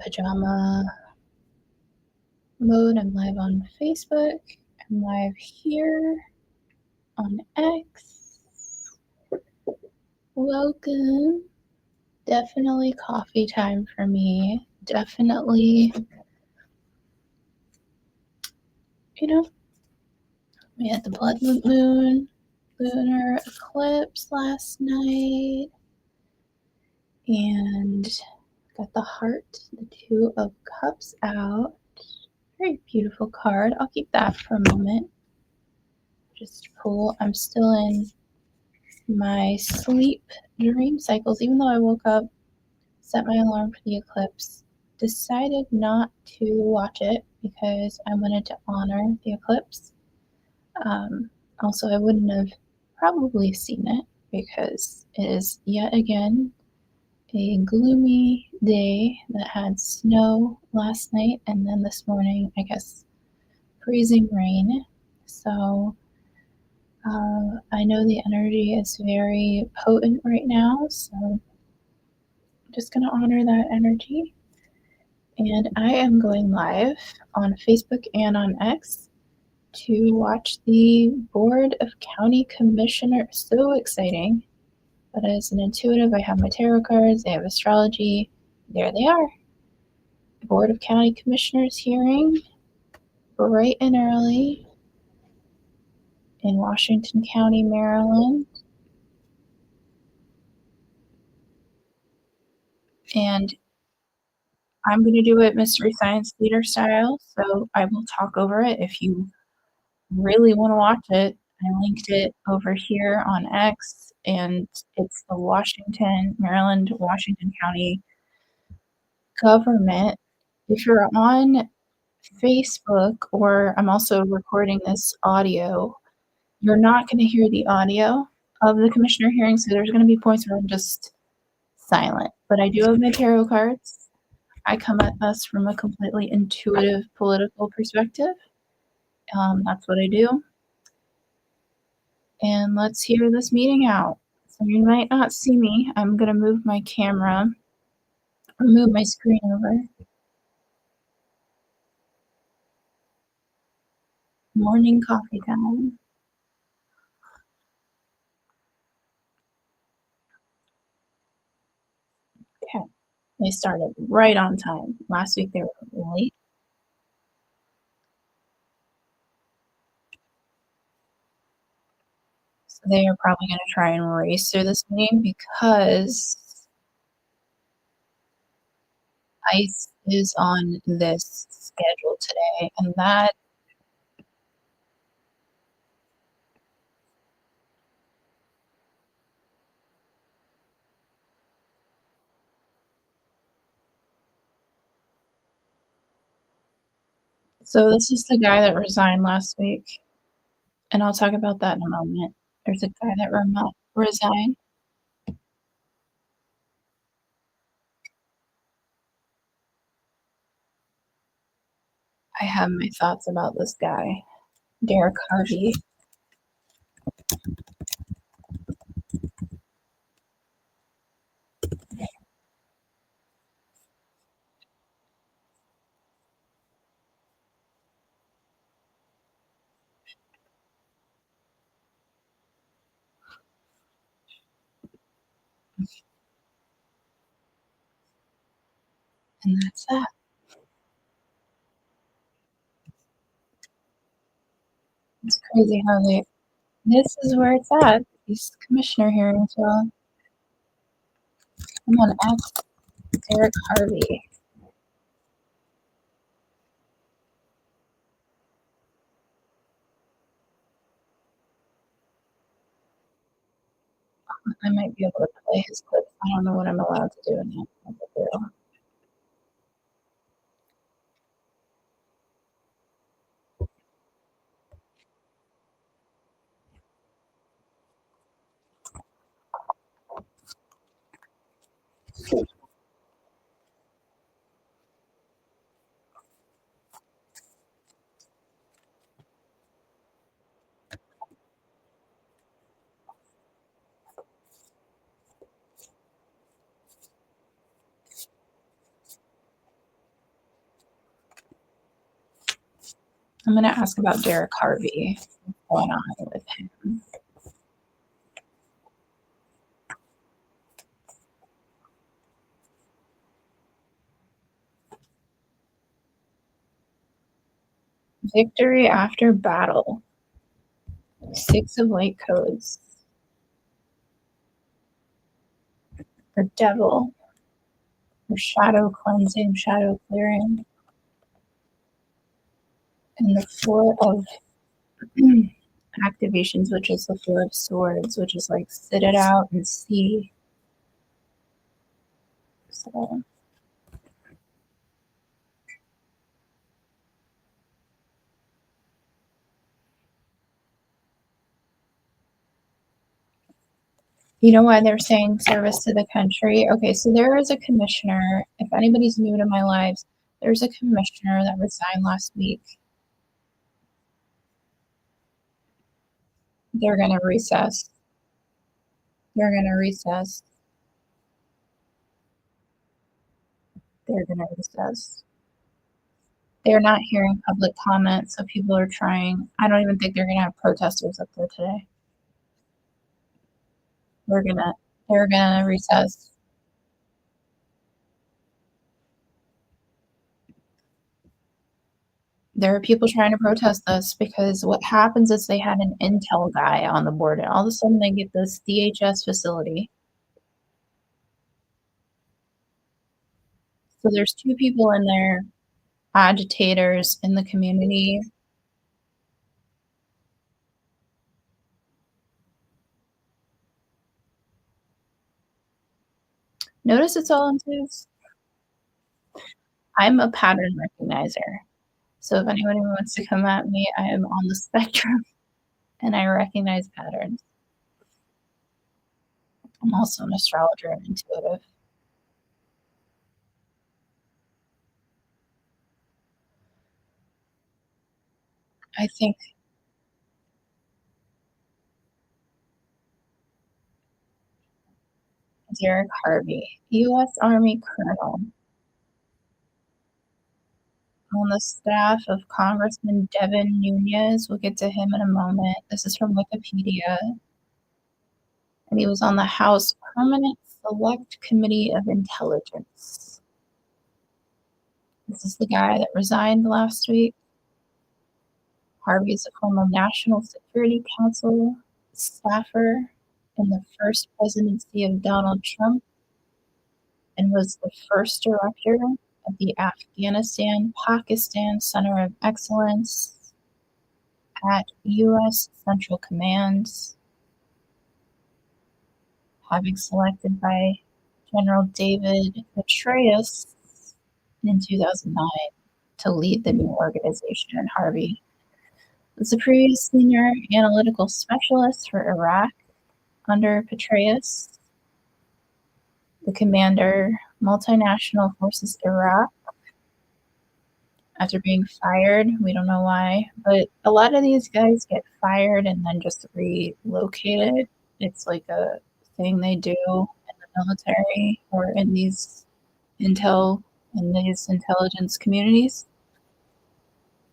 pajama mode. I'm live on Facebook. I'm live here on X. Welcome. Definitely coffee time for me. Definitely, we had the blood moon, lunar eclipse last night, and got the heart, the Two of Cups out. Very beautiful card. I'll keep that for a moment. Just pull. I'm still in my sleep dream cycles, even though I woke up, set my alarm for the eclipse, decided not to watch it because I wanted to honor the eclipse. Also, I wouldn't have probably seen it because it is yet again a gloomy day that had snow last night and then this morning, I guess, freezing rain. So I know the energy is very potent right now, so I'm just going to honor that energy. And I am going live on Facebook and on X to watch the Board of County Commissioners. So exciting. But as an intuitive, I have my tarot cards, I have astrology. There they are. Board of County Commissioners hearing bright and early in Washington County, Maryland. And I'm going to do it Mystery Science Theater style, so I will talk over it. If you really want to watch it, I linked it over here on X, and it's the Maryland, Washington County government. If you're on Facebook, or I'm also recording this audio, you're not going to hear the audio of the commissioner hearing, so there's going to be points where I'm just silent. But I do have my tarot cards. I come at this from a completely intuitive political perspective. That's what I do. And let's hear this meeting out. So you might not see me. I'm going to move my camera, or move my screen over. Morning coffee time. Okay. They started right on time. Last week they were late. So they are probably going to try and race through this meeting because ICE is on this schedule today, and that so this is the guy that resigned last week, and I'll talk about that in a moment. There's a guy that resigned. I have my thoughts about this guy, Derek Harvey. And that's that. It's crazy how this is where it's at. These commissioner hearings, well, I'm gonna ask Derek Harvey. I might be able to play his clip. I don't know what I'm allowed to do in that. I'm going to ask about Derek Harvey. What's going on with him? Victory after battle. 6 of light codes. The devil. The shadow cleansing, shadow clearing. And the 4 of activations, which is the 4 of swords, which is like sit it out and see. So you know why they're saying service to the country? Okay, so there is a commissioner. If anybody's new to my lives, there's a commissioner that resigned last week. They're going to recess. They're going to recess. They're going to recess. They're not hearing public comment, so people are trying. I don't even think they're going to have protesters up there today. They're gonna recess. There are people trying to protest this because what happens is they had an Intel guy on the board, and all of a sudden they get this DHS facility. So there's 2 people in there, agitators in the community. Notice it's all in twos. I'm a pattern recognizer. So if anybody wants to come at me, I am on the spectrum and I recognize patterns. I'm also an astrologer and intuitive. I think Derek Harvey, U.S. Army Colonel, on the staff of Congressman Devin Nunes. We'll get to him in a moment. This is from Wikipedia. And he was on the House Permanent Select Committee of Intelligence. This is the guy that resigned last week. Harvey is a former National Security Council staffer in the first presidency of Donald Trump and was the first director of the Afghanistan-Pakistan Center of Excellence at U.S. Central Command, having selected by General David Petraeus in 2009 to lead the new organization. And Harvey was the previous senior analytical specialist for Iraq under Petraeus, the commander, multinational forces Iraq. After being fired, we don't know why, but a lot of these guys get fired and then just relocated. It's like a thing they do in the military or in these intelligence communities.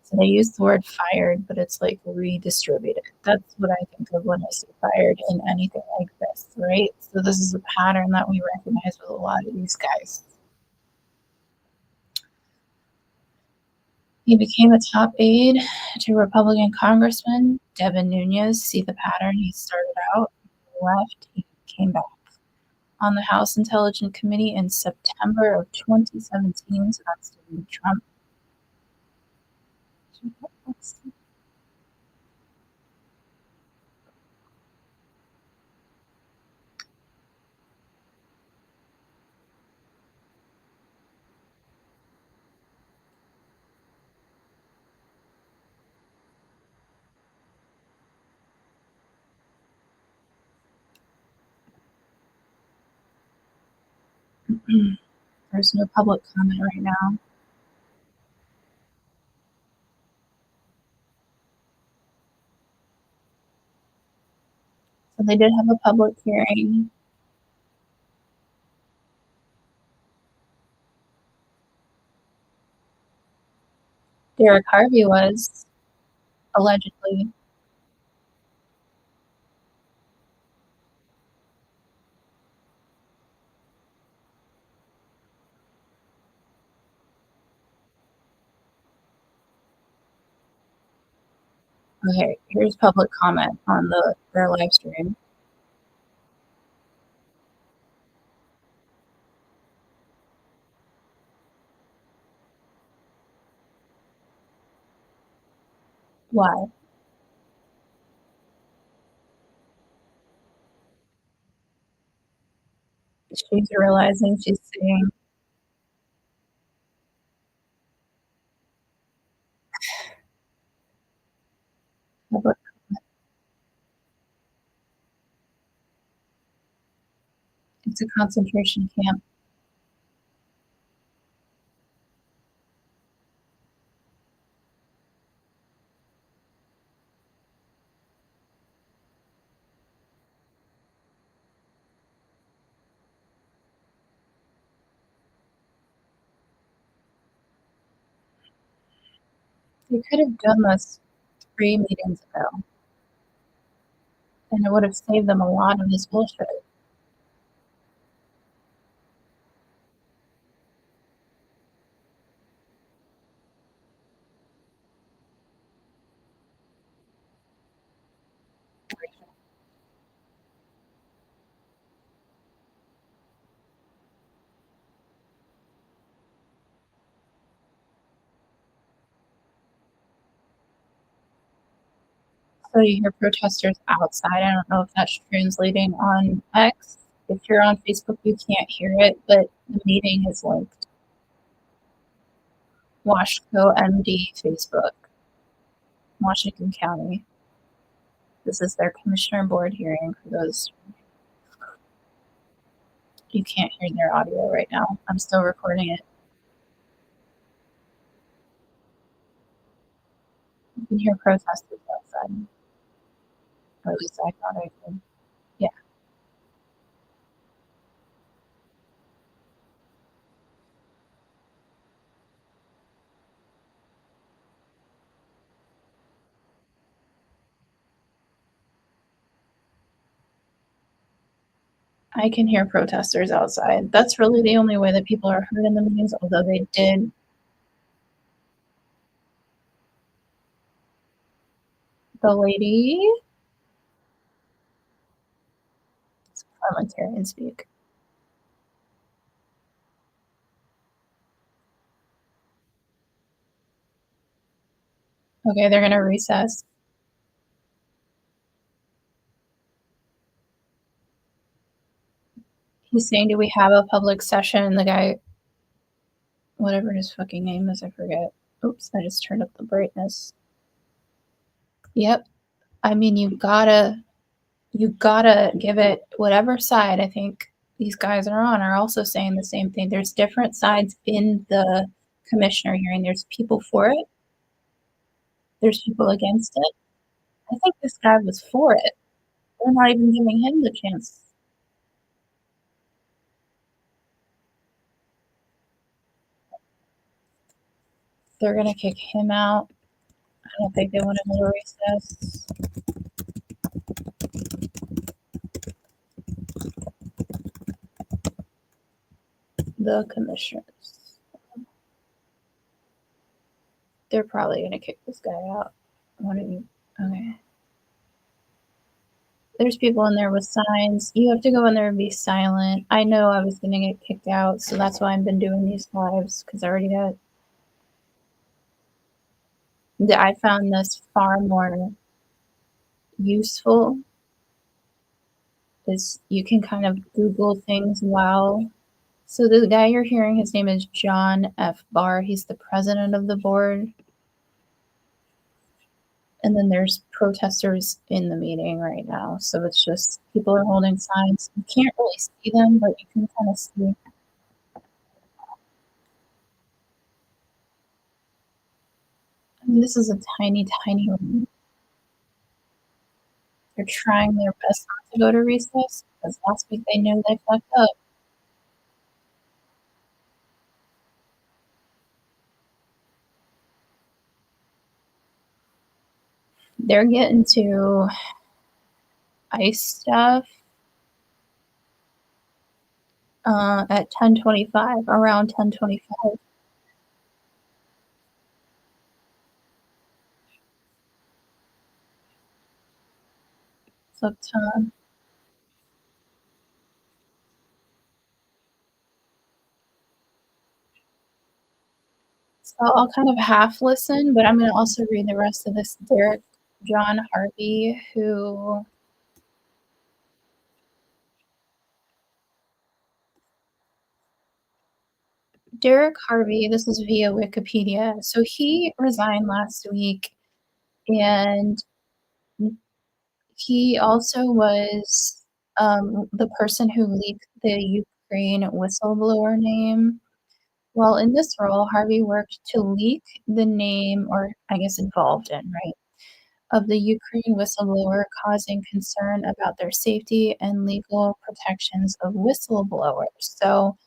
So they use the word fired, but it's like redistributed. That's what I think of when I say fired in anything like this, right? So this is a pattern that we recognize with a lot of these guys. He became a top aide to Republican Congressman Devin Nunes. See the pattern? He started out, left, he came back. On the House Intelligence Committee in September of 2017, so that's during Trump. There's no public comment right now. So they did have a public hearing. Derek Harvey was. allegedly. Okay, here's public comment on their live stream. Why? She's realizing she's seeing public. It's a concentration camp. They could have done this 3 meetings ago, and it would have saved them a lot of this bullshit. So you hear protesters outside. I don't know if that's translating on X. If you're on Facebook, you can't hear it, but the meeting is linked. Washco MD Facebook, Washington County. This is their commissioner board hearing for those. You can't hear their audio right now. I'm still recording it. You can hear protesters outside. Or at least I thought I could. Yeah, I can hear protesters outside. That's really the only way that people are heard in the meetings, although they did. The lady, it's parliamentarian speak. Okay, they're gonna recess. He's saying, do we have a public session? The guy, whatever his fucking name is, I forget. Oops, I just turned up the brightness. Yep. I mean, you gotta give it whatever side I think these guys are on are also saying the same thing. There's different sides in the commissioner hearing. There's people for it. There's people against it. I think this guy was for it. They're not even giving him the chance. They're gonna kick him out. I don't think they want him to recess. The commissioners. They're probably gonna kick this guy out. What are you? Okay. There's people in there with signs. You have to go in there and be silent. I know I was gonna get kicked out, so that's why I've been doing these lives because I already got. I found this far more useful. Is you can kind of Google things while. So the guy you're hearing, his name is John F. Barr. He's the president of the board. And then there's protesters in the meeting right now. So it's just people are holding signs. You can't really see them, but you can kind of see. I mean, this is a tiny, tiny room. They're trying their best not to go to recess because last week they knew they fucked up. they're getting to ice stuff at 10:25, around 10:25. So, so I'll kind of half listen, but I'm gonna also read the rest of this. Derek John Harvey, who Derek Harvey, this is via Wikipedia. So he resigned last week, and he also was the person who leaked the Ukraine whistleblower name. While in this role, Harvey worked to leak the name, or I guess involved in, right, of the Ukraine whistleblower, causing concern about their safety and legal protections of whistleblowers. So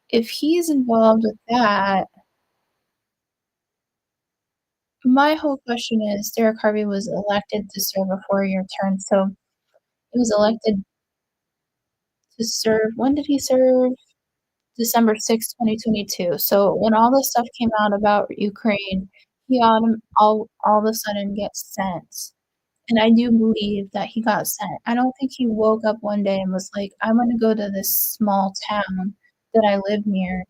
if he's involved with that, my whole question is Derek Harvey was elected to serve a 4-year term. So he was elected to serve, when did he serve? December 6th, 2022. So when all this stuff came out about Ukraine, he all of a sudden gets sent. And I do believe that he got sent. I don't think he woke up one day and was like, "I'm gonna go to this small town that I live near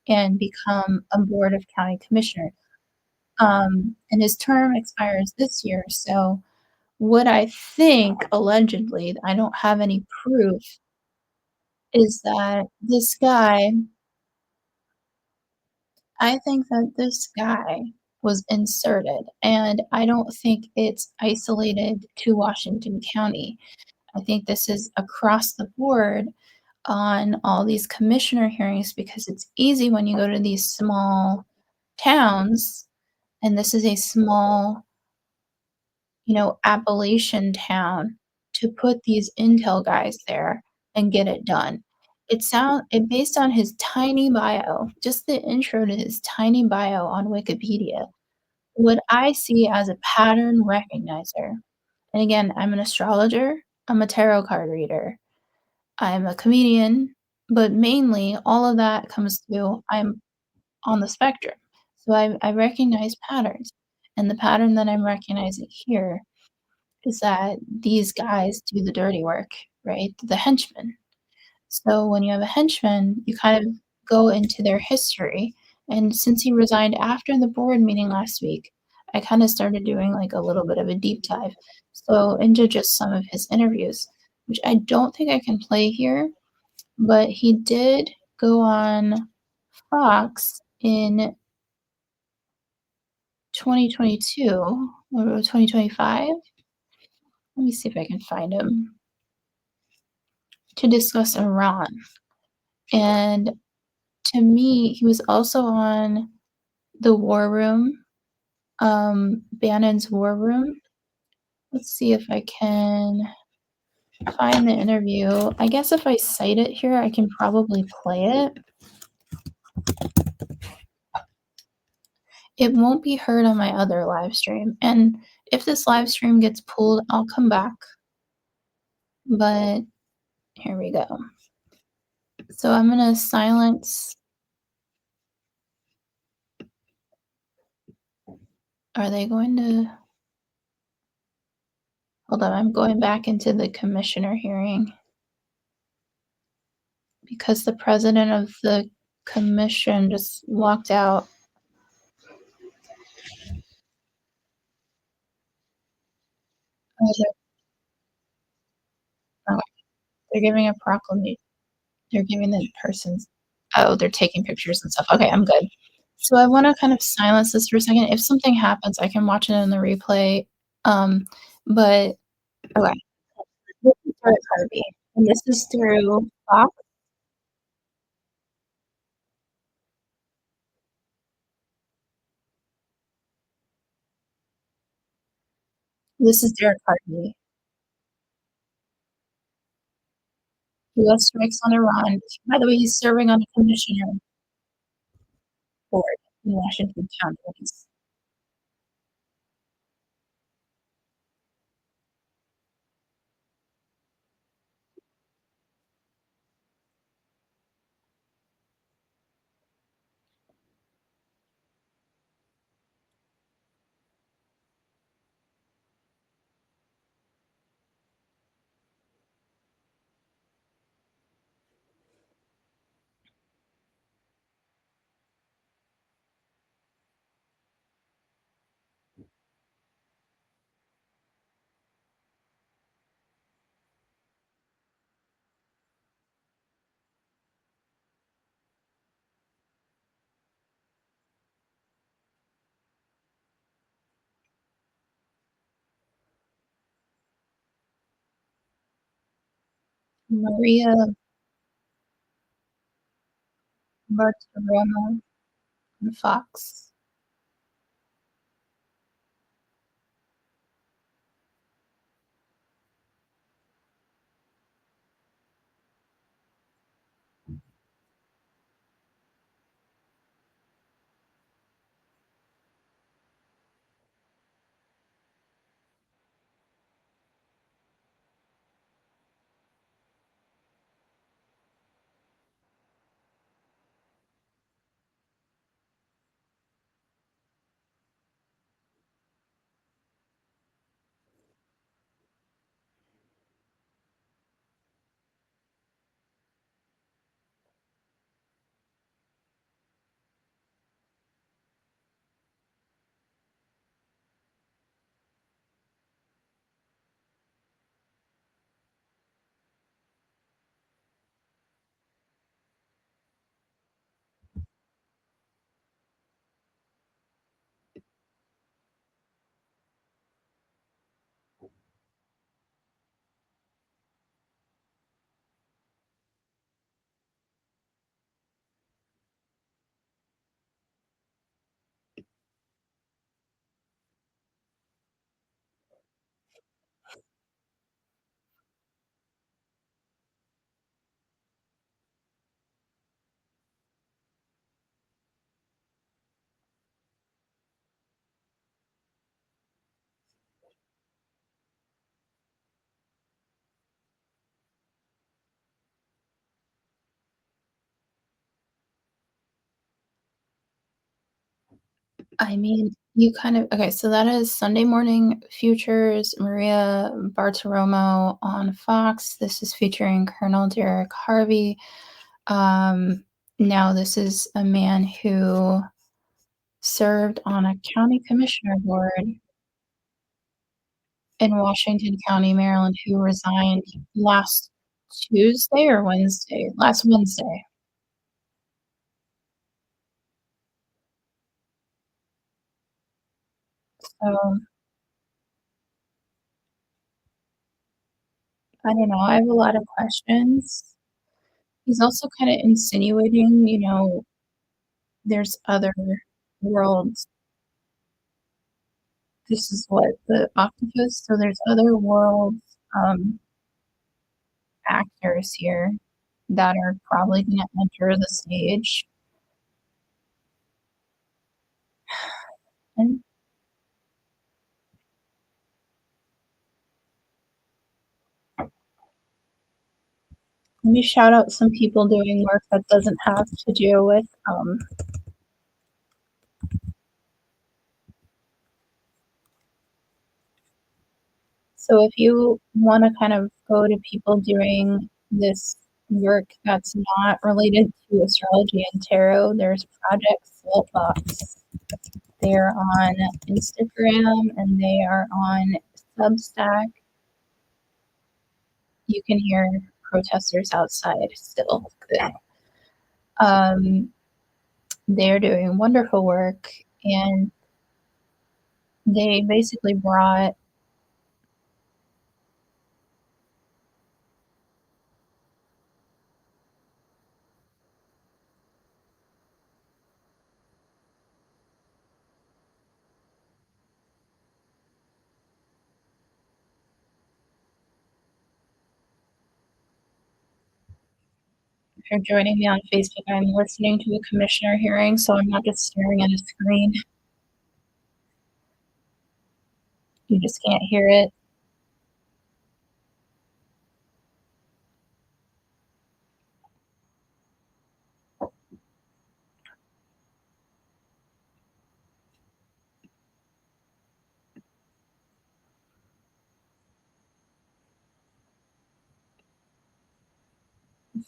and become a board of county commissioner." And his term expires this year. So what I think, allegedly, I don't have any proof, is that this guy I think that this guy was inserted, and I don't think it's isolated to Washington County. I think this is across the board on all these commissioner hearings because it's easy when you go to these small towns, and this is a small, Appalachian town, to put these intel guys there and get it done. It based on his tiny bio, just the intro to his tiny bio on Wikipedia, what I see as a pattern recognizer. And again, I'm an astrologer, I'm a tarot card reader, I'm a comedian, but mainly all of that comes to I'm on the spectrum. So I recognize patterns. And the pattern that I'm recognizing here is that these guys do the dirty work, right? The henchmen. So when you have a henchman, you kind of go into their history. And since he resigned after the board meeting last week, I kind of started doing like a little bit of a deep dive. So into just some of his interviews, which I don't think I can play here, but he did go on Fox in 2022 or 2025. Let me see if I can find him to discuss Iran. And to me, he was also on the War Room, Bannon's War Room. Let's see if I can find the interview. I guess if I cite it here, I can probably play it. It won't be heard on my other live stream. And if this live stream gets pulled, I'll come back. But here we go. So I'm going to silence. Are they going to? Hold on, I'm going back into the commissioner hearing because the president of the commission just walked out. Oh, they're giving a proclamation. They're giving the person's. Oh, they're taking pictures and stuff. Okay, I'm good. So I want to kind of silence this for a second. If something happens, I can watch it in the replay. But okay, this is Derek Harvey, and this is through Fox. This is Derek Harvey. U.S. strikes on Iran. By the way, he's serving on the commissioner board in Washington County. Maria Bartiromo and Fox. I mean, you kind of okay, so that is Sunday Morning Futures, Maria Bartiromo on Fox. This is featuring Colonel Derek Harvey. Um, Now this is a man who served on a county commissioner board in Washington County, Maryland, who resigned last Tuesday or Wednesday? Last Wednesday. So, I don't know, I have a lot of questions. He's also kinda insinuating, there's other worlds. This is what the octopus, so there's other worlds, actors here that are probably gonna enter the stage, and let me shout out some people doing work that doesn't have to do with, so if you wanna kind of go to people doing this work that's not related to astrology and tarot, there's Project Saltbox. They're on Instagram and they are on Substack. You can hear protesters outside still. Um, they're doing wonderful work, and they basically brought if you're joining me on Facebook, I'm listening to a commissioner hearing, so I'm not just staring at a screen. You just can't hear it.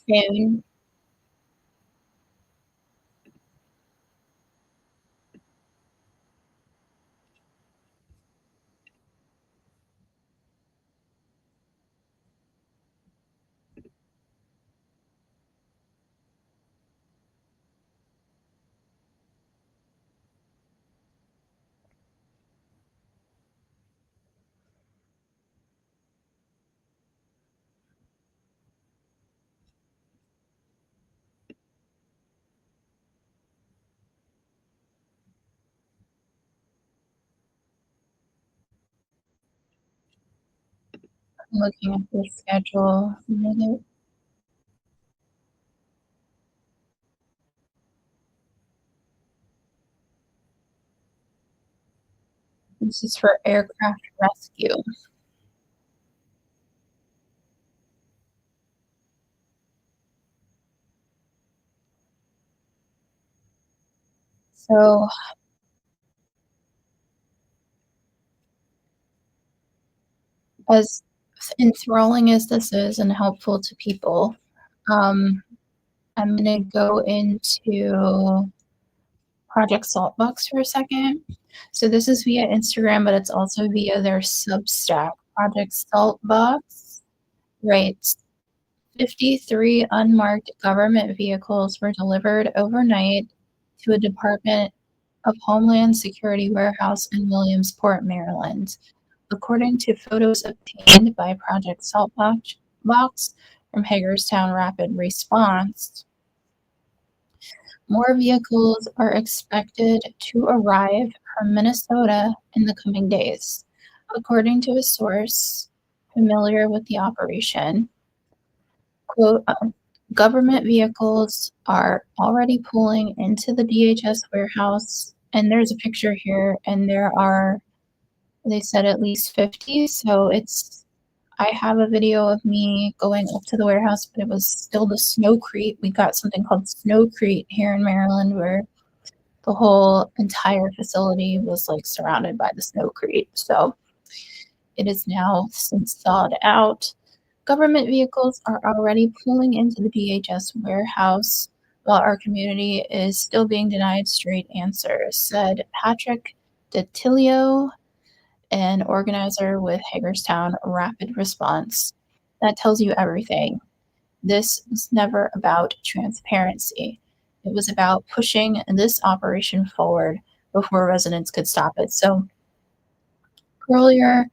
And Looking at the schedule. This is for aircraft rescue. So, as enthralling as this is and helpful to people, um, I'm gonna go into Project Saltbox for a second. So this is via Instagram, but it's also via their Substack, Project Saltbox. Right. 53 unmarked government vehicles were delivered overnight to a Department of Homeland Security warehouse in Williamsport, Maryland. According to photos obtained by Project Saltbox from Hagerstown Rapid Response, more vehicles are expected to arrive from Minnesota in the coming days. According to a source familiar with the operation, quote, government vehicles are already pulling into the DHS warehouse. And there's a picture here, and there are, they said at least 50. So I have a video of me going up to the warehouse, but it was still the snowcrete. We got something called snowcrete here in Maryland where the whole entire facility was like surrounded by the snowcrete. So it is now since thawed out. Government vehicles are already pulling into the DHS warehouse while our community is still being denied straight answers, said Patrick DeTilio, an organizer with Hagerstown Rapid Response. That tells you everything. This was never about transparency. It was about pushing this operation forward before residents could stop it. So earlier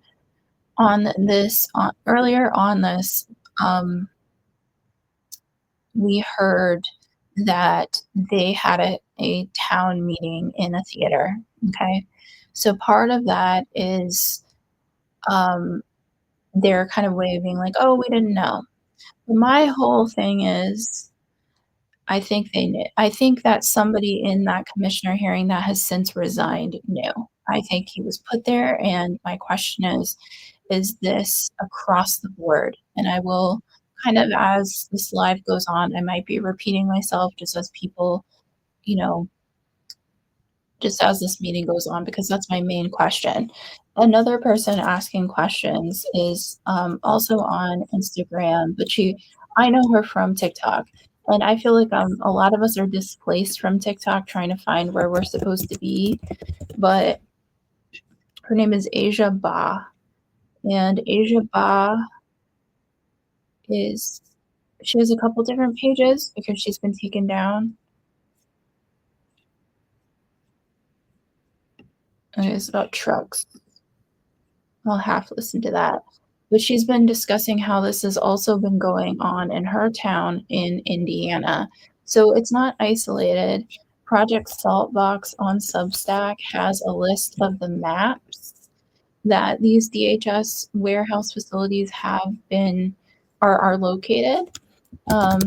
earlier on this, um, we heard that they had a town meeting in a theater. Okay, so part of that is um, their kind of way of being like, "Oh, we didn't know." My whole thing is, I think they knew. I think that somebody in that commissioner hearing that has since resigned knew. I think he was put there, and my question is this across the board? And I will kind of, as this live goes on, I might be repeating myself just as people, you know, just as this meeting goes on, because that's my main question. Another person asking questions is also on Instagram, but I know her from TikTok. And I feel like a lot of us are displaced from TikTok trying to find where we're supposed to be. But her name is Asia Ba. And Asia Ba is, she has a couple different pages because she's been taken down. And it's about trucks. I'll have to listen to that. But she's been discussing how this has also been going on in her town in Indiana. So it's not isolated. Project Saltbox on Substack has a list of the maps that these DHS warehouse facilities are located. Um,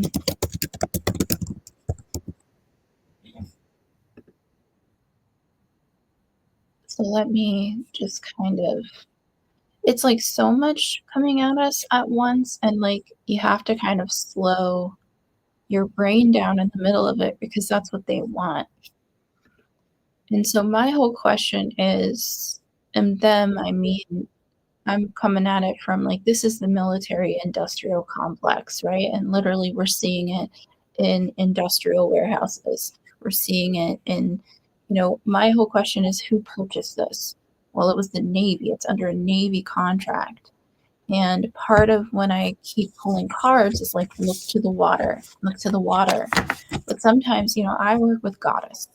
so let me just kind of, it's like so much coming at us at once, and like you have to kind of slow your brain down in the middle of it because that's what they want. And so my whole question is, and them, I mean, I'm coming at it from like, this is the military industrial complex, right? And literally, we're seeing it in industrial warehouses. We're seeing it in, my whole question is who purchased this? Well, it was the Navy. It's under a Navy contract. And part of when I keep pulling cards is like, look to the water, look to the water. But sometimes, I work with Goddess.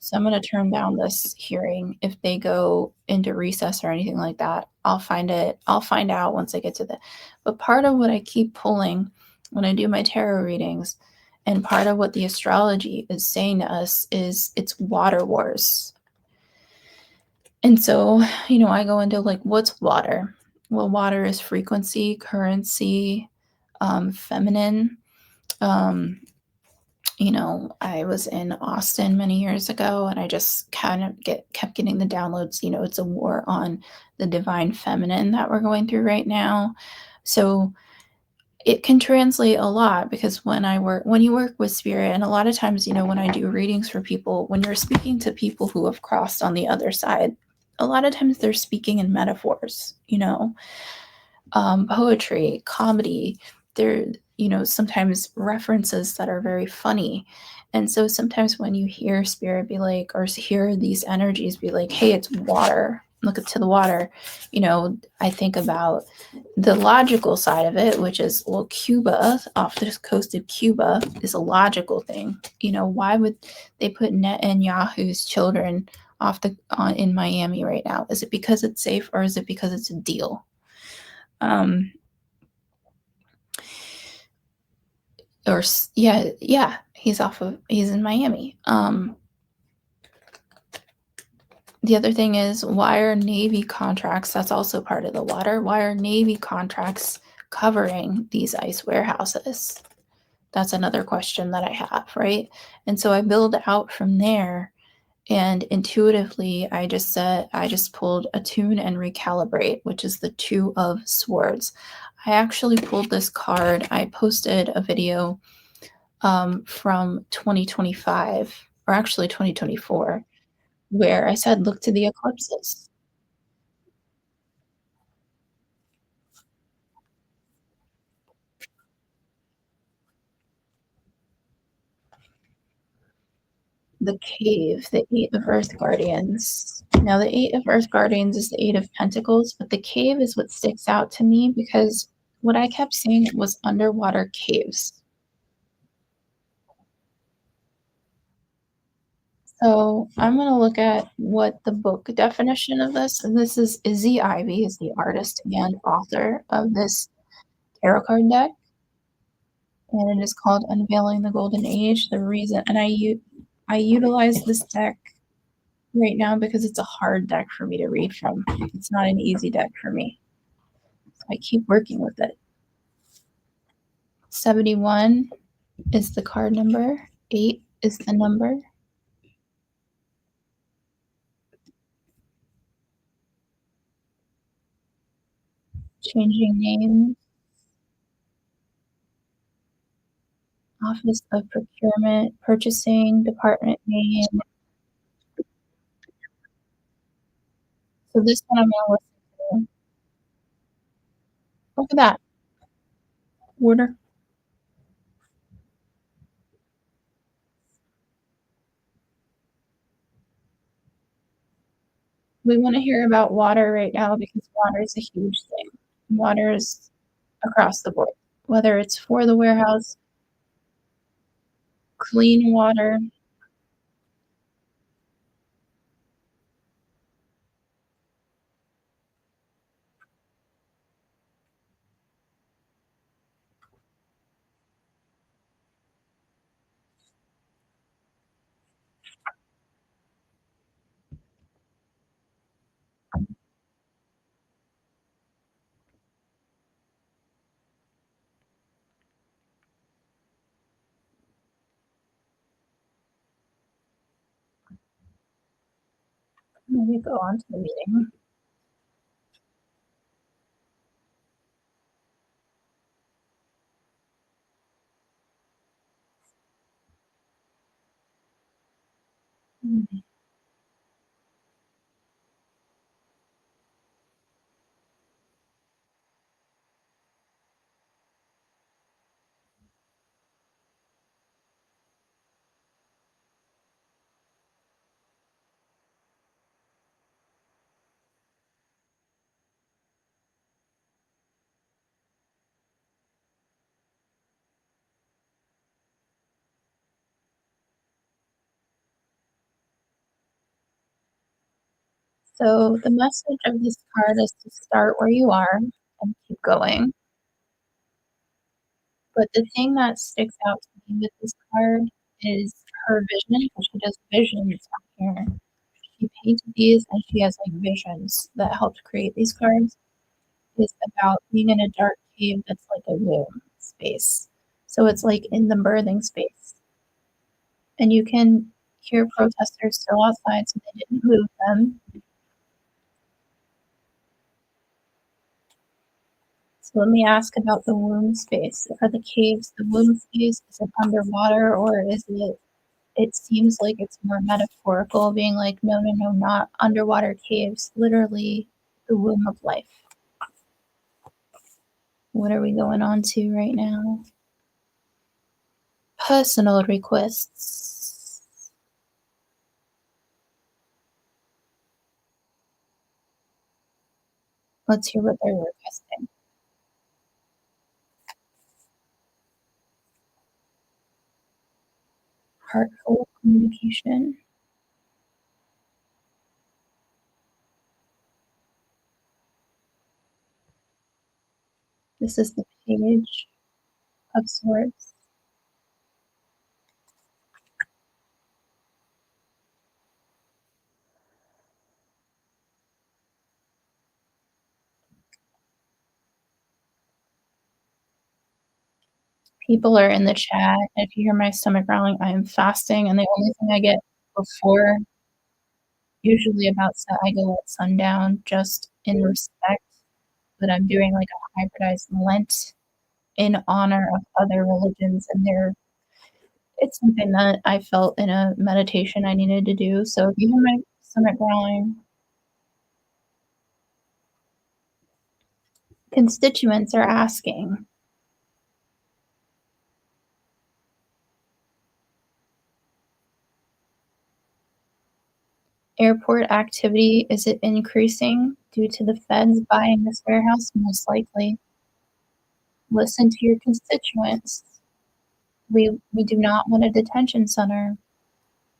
So I'm going to turn down this hearing if they go into recess or anything like that. I'll find out once I get to the. But part of what I keep pulling when I do my tarot readings, and part of what the astrology is saying to us is it's water wars. And so, I go into like, what's water? well, water is frequency, currency, feminine. Um, I was in Austin many years ago, and I just kind of kept getting the downloads. It's a war on the divine feminine that we're going through right now. So it can translate a lot because when you work with spirit, and a lot of times, when I do readings for people, when you're speaking to people who have crossed on the other side, a lot of times they're speaking in metaphors, poetry, comedy. There, sometimes references that are very funny. And so sometimes when you hear spirit be like, or hear these energies be like, hey, it's water, look to the water, I think about the logical side of it, which is, well, Cuba, off the coast of Cuba, is a logical thing. Why would they put Netanyahu's children in Miami right now? Is it because it's safe, or is it because it's a deal? Um, or yeah, he's in Miami. The other thing is, why are Navy contracts, that's also part of the water, why are Navy contracts covering these ice warehouses? That's another question that I have, right? And so I build out from there, and intuitively I just pulled attune and recalibrate, which is the Two of Swords. I actually pulled this card. I posted a video from 2025, or actually 2024, where I said, look to the eclipses. The cave, the Eight of Earth Guardians. Now, the Eight of Earth Guardians is the Eight of Pentacles, but the cave is what sticks out to me because what I kept seeing was underwater caves. So I'm going to look at what the book definition of this, and this is Izzy Ivy, is the artist and author of this tarot card deck, and it is called Unveiling the Golden Age. The reason, and I utilize this deck right now because it's a hard deck for me to read from. It's not an easy deck for me. So I keep working with it. 71 is the card number. 8 is the number. Changing name. Office of Procurement, Purchasing, Department name. So this one I'm going to listen to. Look at that. Order. We want to hear about water right now because water is a huge thing. Water is across the board, whether it's for the warehouse, clean water. Let me go on to the meeting. So the message of this card is to start where you are and keep going. But the thing that sticks out to me with this card is her vision, because she does visions on here. She painted these and she has like visions that helped create these cards. is about being in a dark cave that's like a womb space. So it's like in the birthing space. And you can hear protesters still outside, so they didn't move them. So let me ask about the womb space. Are the caves the womb space? Is it underwater or is it it seems like it's more metaphorical, being like, no, no, no, not underwater caves, literally the womb of life. What are we going on to right now? Personal requests. Let's hear what they're requesting. Heartful communication. This is the page of swords. People are in the chat. If you hear my stomach growling, I am fasting, and the only thing I get before, usually about I go at sundown, just in respect that I'm doing like a hybridized Lent in honor of other religions and their it's something that I felt in a meditation I needed to do. So if you hear my stomach growling, constituents are asking, airport activity, is it increasing due to the feds buying this warehouse? Most likely. Listen to your constituents. We do not want a detention center.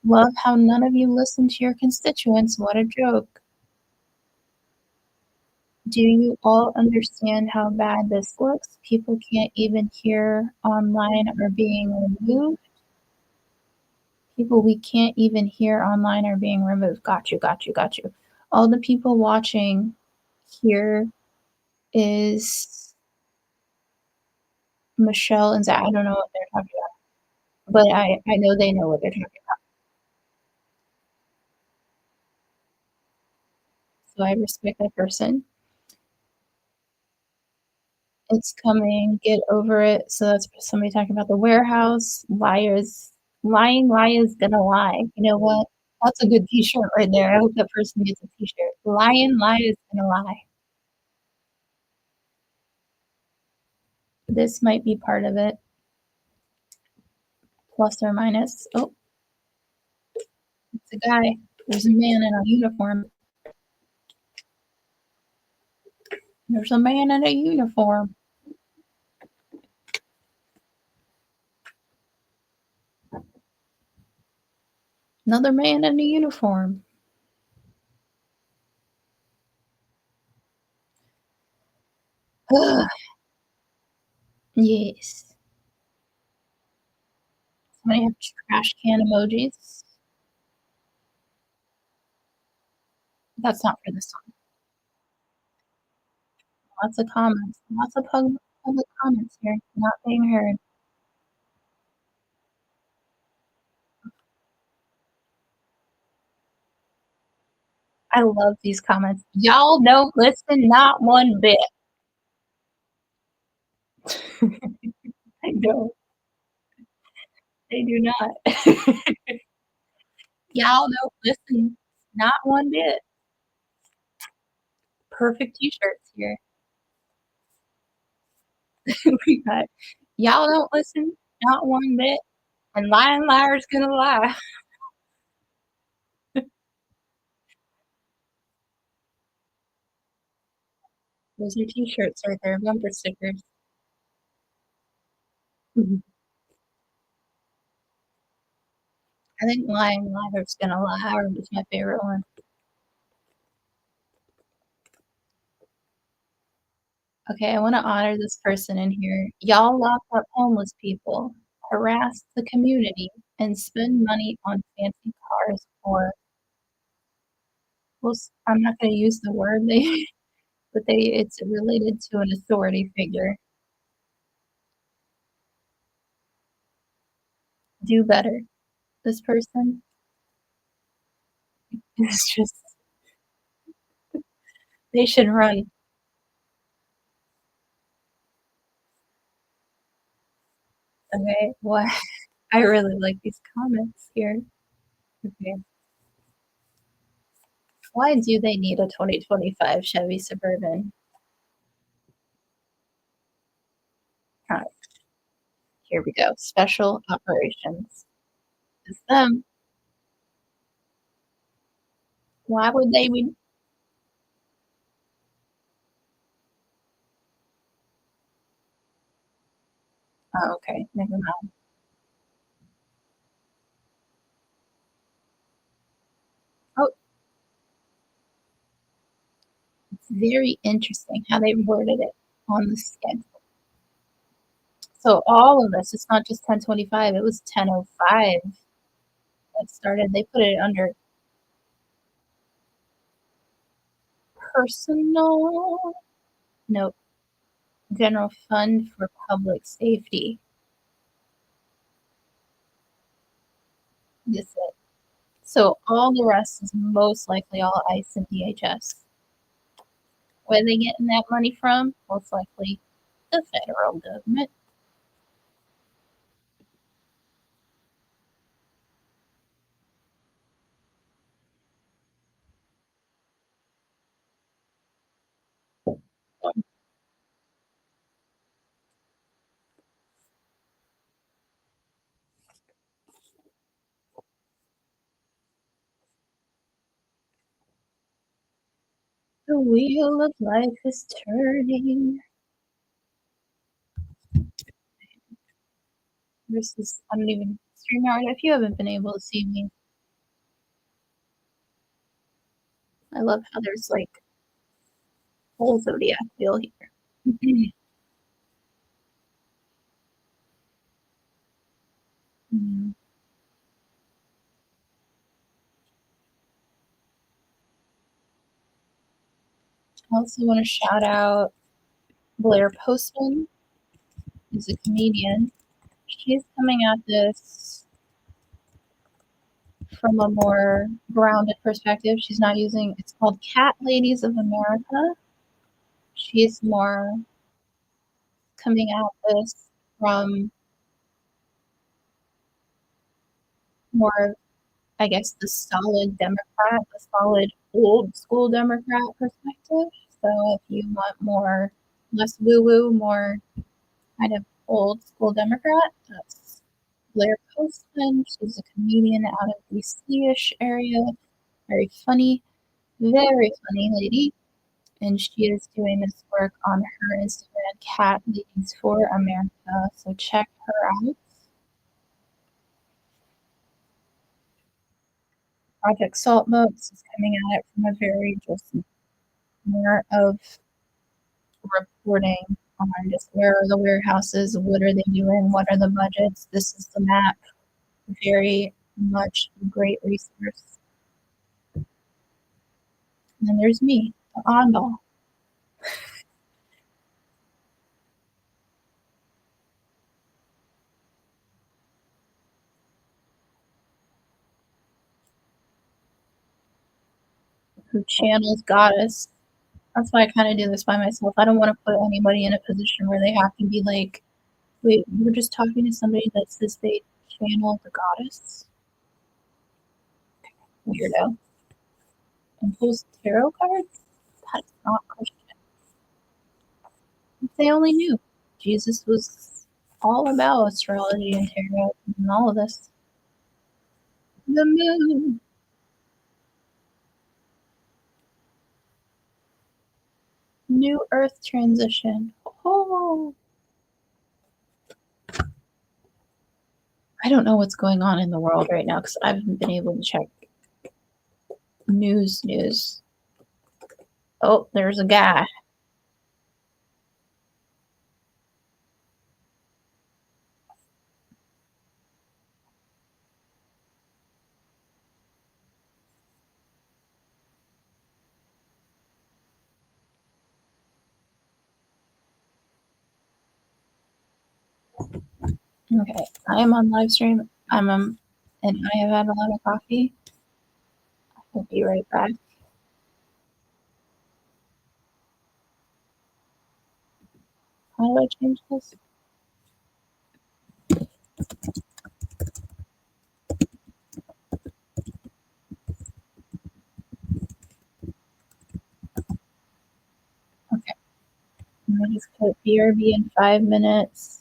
Love how none of you listen to your constituents. What a joke. Do you all understand how bad this looks? People can't even hear online are being removed. People we can't even hear online are being removed. Got you, got you, got you. All the people watching here is Michelle and Zach. I don't know what they're talking about, but I know they know what they're talking about. So I respect that person. It's coming, get over it. So that's somebody talking about the warehouse. Liars, lying lie is gonna lie. You know what? That's a good t-shirt right there. I hope that person gets a t-shirt. Lying lie is gonna lie. This might be part of it, plus or minus. Oh, it's a guy. There's a man in a uniform. There's a man in a uniform. Another man in a uniform. Yes. Somebody have trash can emojis. That's not for this one. Lots of comments. Lots of public comments here. Not being heard. I love these comments. Y'all don't listen not one bit. I know. They do not. Y'all don't listen not one bit. Perfect t-shirts here. We got y'all don't listen not one bit, and lying liar's gonna lie. Those are t-shirts right there, bumper stickers. Mhm. I think lying liar's gonna lie is my favorite one. Okay, I wanna honor this person in here. Y'all lock up homeless people, harass the community, and spend money on fancy cars for well, I'm not gonna use the word they but it's related to an authority figure. Do better. This person is just they should run. Okay, why? I really like these comments here. Okay. Why do they need a 2025 Chevy Suburban? Alright, here we go. Special operations. It's them. Why would they be oh, okay, never mind. Oh, it's very interesting how they worded it on the schedule. So all of this, it's not just 10:25, it was 10:05 that started. They put it under personal no, general fund for public safety. This it. So all the rest is most likely all ICE and DHS. Where are they getting that money from? Most likely the federal government. The wheel of life is turning. This is I don't even stream out if you haven't been able to see me. I love how there's like whole zodiac wheel here. Mm. I also want to shout out Blair Postman, who's a comedian. She's coming at this from a more grounded perspective. She's not using it's called Cat Ladies of America. She's more coming at this from more, I guess, the solid Democrat, the solid old school Democrat perspective. So if you want more less woo woo, more kind of old school Democrat, that's Blair Postman. She's a comedian out of DC-ish area. Very funny, very funny lady. And she is doing this work on her Instagram, Cat Ladies for America. So check her out. Project Saltboats is coming at it from a very just more of reporting on just where are the warehouses, what are they doing, what are the budgets. This is the map. Very much a great resource. And then there's me, the oddball, who channels goddess. That's why I kind of do this by myself. I don't want to put anybody in a position where they have to be like, wait, you were just talking to somebody that says they channel the goddess? Weirdo. And pulls tarot cards? That's not Christian. If they only knew. Jesus was all about astrology and tarot and all of this. The moon. New Earth transition. Oh, I don't know what's going on in the world right now because I haven't been able to check news. Oh, there's a guy. Okay, I am on live stream. And I have had a lot of coffee. I'll be right back. How do I change this? Okay, I'm gonna just put BRB in 5 minutes.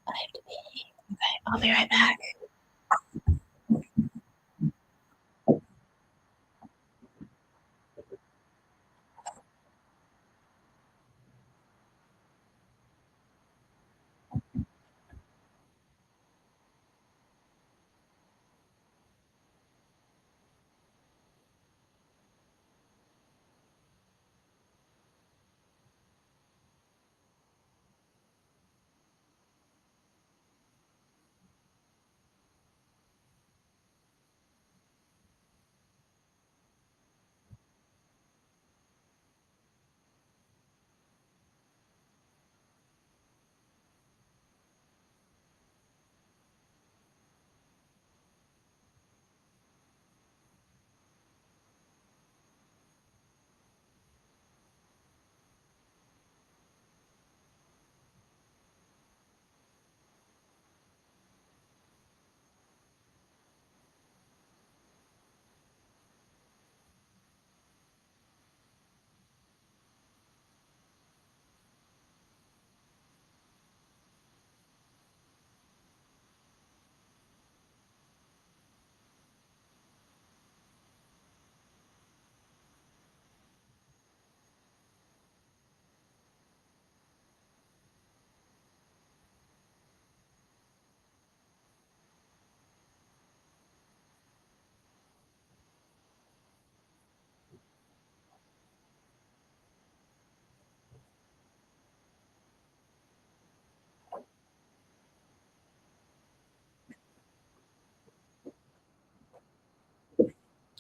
I have to pee. Okay, I'll be right back.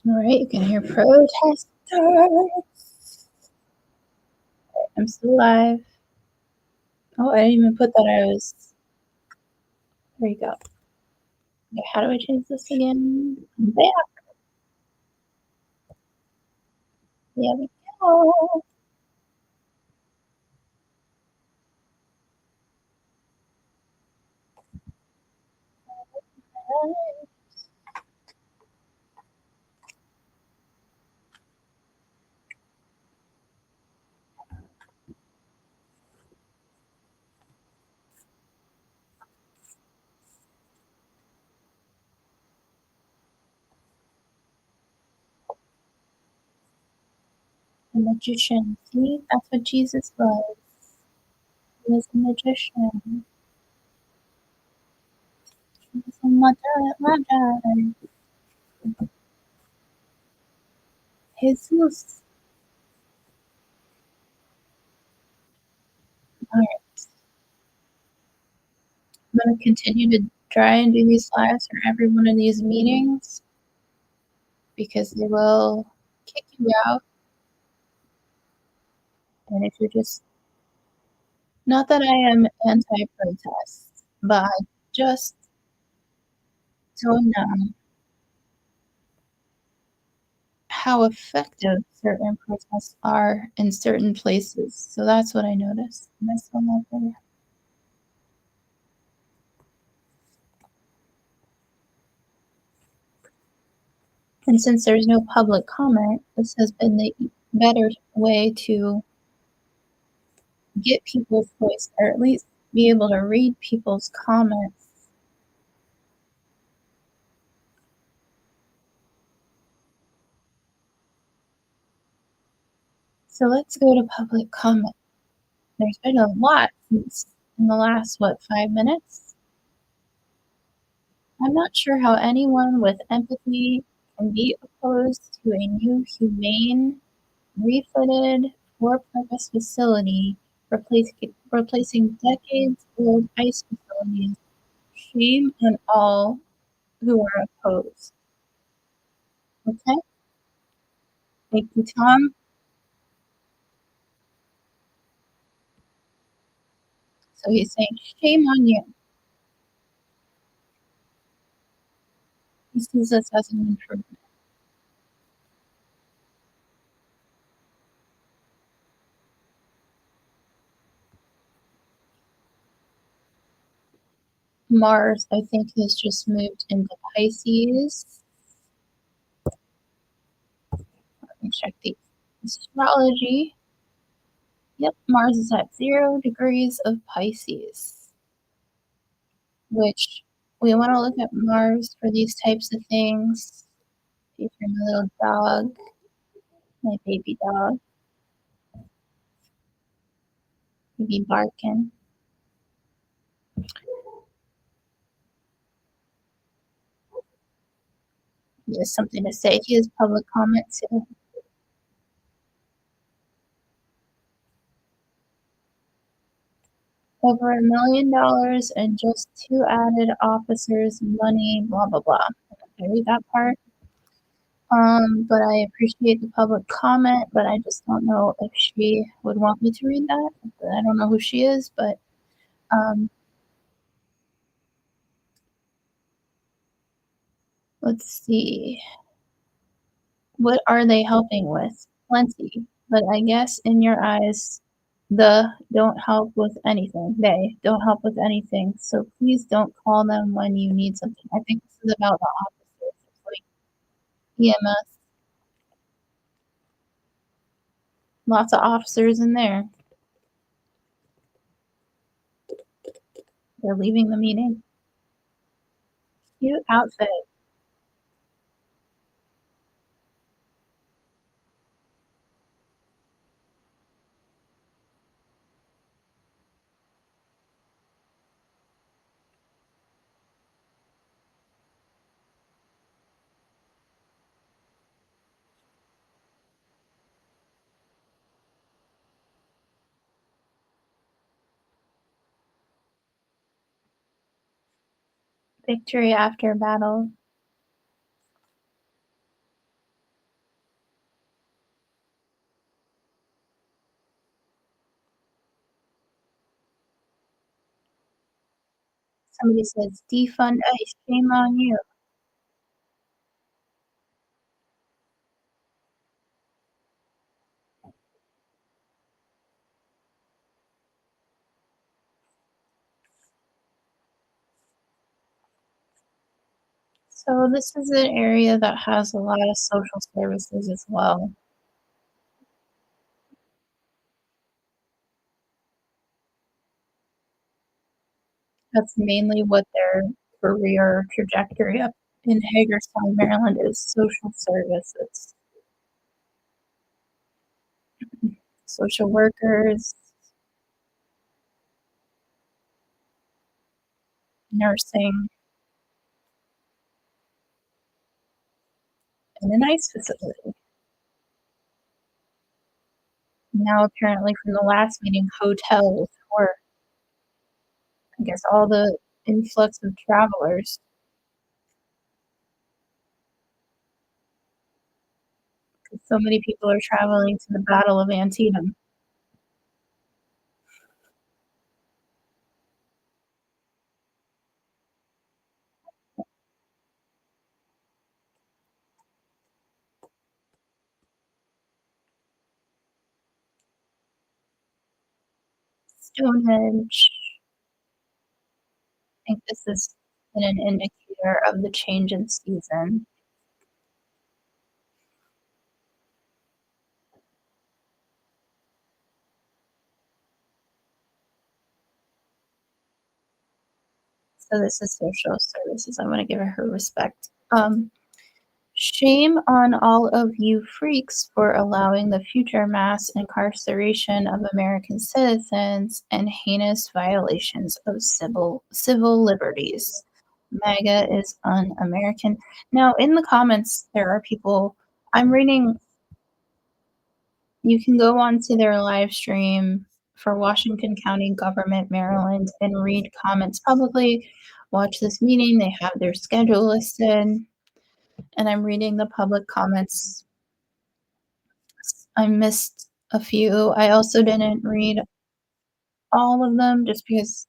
All right, you can hear protesters. I'm still live. Oh, I didn't even put that I was. There you go. Okay, how do I change this again? I'm back. There we go. A magician. See, that's what Jesus was. He was a magician. He was a magi. Jesus. All right, I'm going to continue to try and do these lives for every one of these meetings because they will kick you out. And if you're just, not that I am anti-protest, but I just don't know how effective certain protests are in certain places. So that's what I noticed. Am I still not there? And since there's no public comment, this has been the better way to get people's voice, or at least be able to read people's comments. So let's go to public comment. There's been a lot since in the last, 5 minutes? I'm not sure how anyone with empathy can be opposed to a new humane, refitted, for-purpose facility replacing decades-old ice facilities. Shame on all who are opposed. Okay? Thank you, Tom. So he's saying, "Shame on you." He sees this as an improvement. Mars, I think, has just moved into Pisces. Let me check the astrology. Yep, Mars is at 0 degrees of Pisces, which we wanna look at Mars for these types of things. If you're my little dog, my baby dog, he be barking. He has something to say. He has public comment too. Over $1 million and just 2 added officers, money, blah, blah, blah. I read that part. But I appreciate the public comment, but I just don't know if she would want me to read that. I don't know who she is, but, um, let's see. What are they helping with? Plenty, but I guess in your eyes, the don't help with anything. They don't help with anything, so please don't call them when you need something. I think this is about the officers, it's like EMS, lots of officers in there. They're leaving the meeting. Cute outfit. Victory after battle. Somebody says, "Defund ICE, shame on you." So this is an area that has a lot of social services as well. That's mainly what their career trajectory up in Hagerstown, Maryland is social services, social workers, nursing, and a nice facility. Now apparently from the last meeting, hotels for, I guess, all the influx of travelers, 'cause so many people are traveling to the Battle of Antietam. Stonehenge. I think this is an indicator of the change in season. So this is social services. I wanna give her respect. Shame on all of you freaks for allowing the future mass incarceration of American citizens and heinous violations of civil liberties. MAGA is un-American. Now, in the comments, there are people I'm reading you can go onto their live stream for Washington County Government, Maryland, and read comments publicly, watch this meeting, they have their schedule listed, and I'm reading the public comments. I missed a few. I also didn't read all of them just because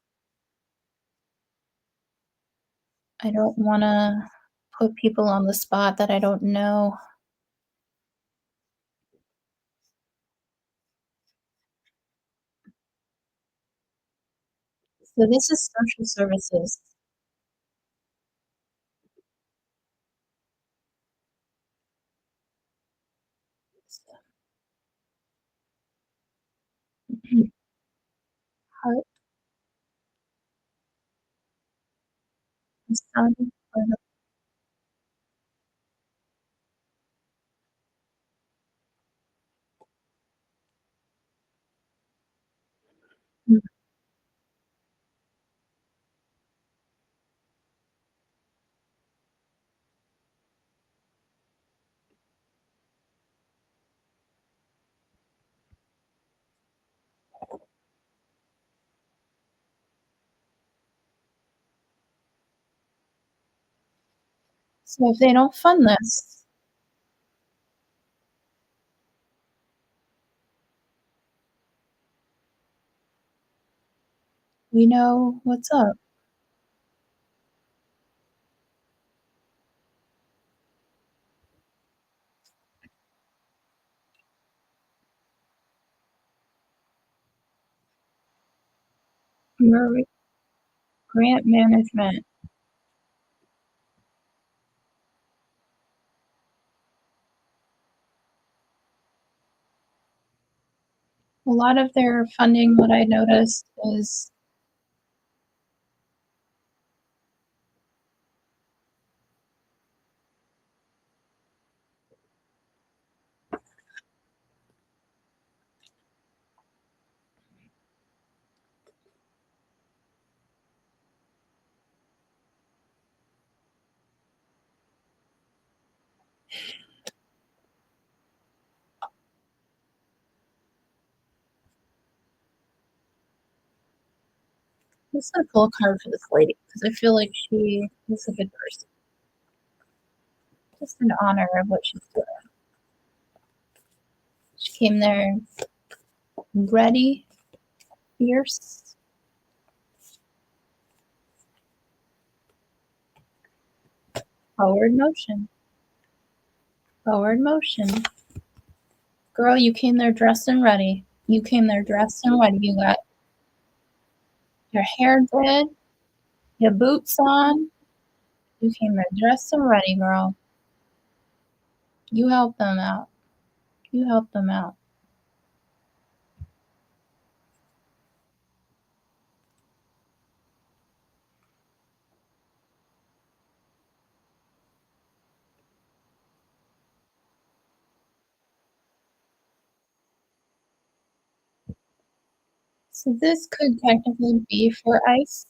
I don't wanna put people on the spot that I don't know. So this is social services. Heart and sun or the mm. So if they don't fund this, we know what's up. We're grant management. A lot of their funding, what I noticed is I'm just gonna pull a card for this lady because I feel like she is a good person, just in honor of what she's doing. She came there ready, fierce, forward motion, forward motion. Girl, you came there dressed and ready. You came there dressed and ready. You got your hair did, your boots on. You came there dressed and ready, girl. You helped them out. You helped them out. So this could technically be for ice,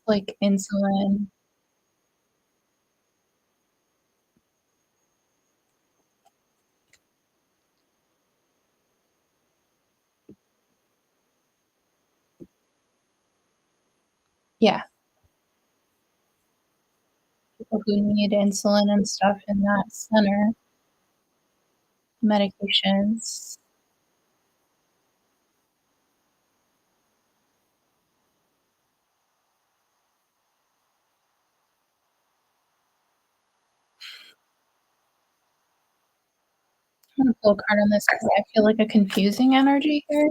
like insulin. Yeah, people who need insulin and stuff in that center, medications. I'm gonna pull a card on this because I feel like a confusing energy here.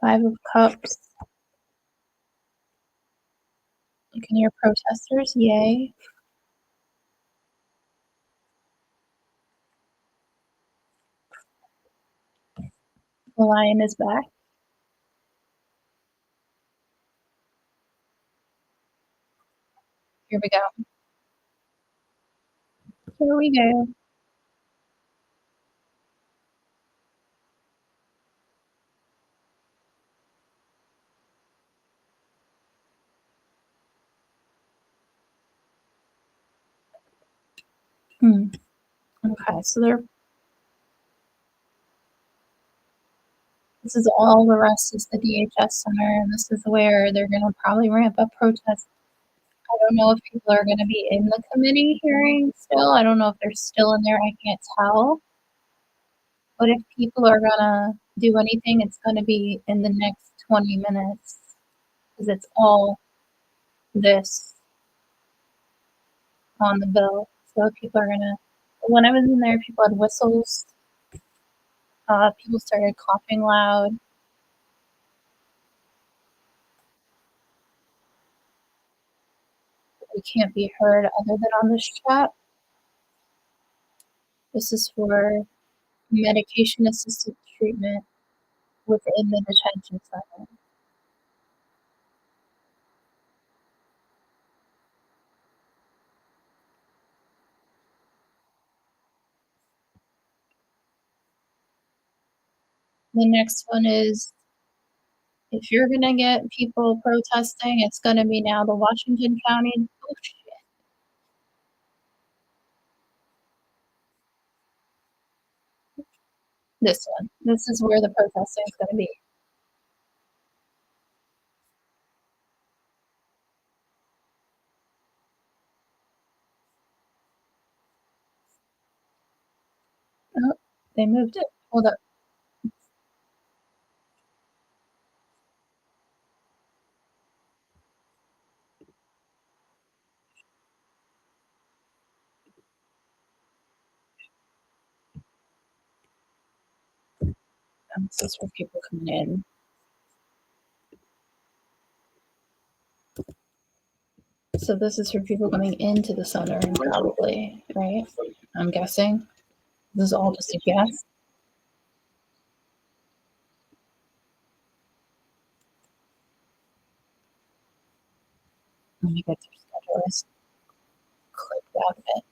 5 of Cups. You can hear protesters, yay. The lion is back. Here we go. Here we go. Hmm. Okay, so they're This is all the rest is the DHS center, and this is where they're gonna probably ramp up protests. I don't know if people are gonna be in the committee hearing still. I don't know if they're still in there. I can't tell. But if people are gonna do anything, it's gonna be in the next 20 minutes because it's all this on the bill. So people are gonna. When I was in there, people had whistles. People started coughing loud. We can't be heard other than on this chat. This is for medication-assisted treatment within the detention center. The next one is if you're gonna get people protesting, it's gonna be now the Washington County. Oh shit. This one. This is where the protesting is gonna be. Oh, they moved it. Hold up. This is for people coming in. So this is for people coming into the center, probably, right? I'm guessing. This is all just a guess. Let me get their schedules. Click that bit.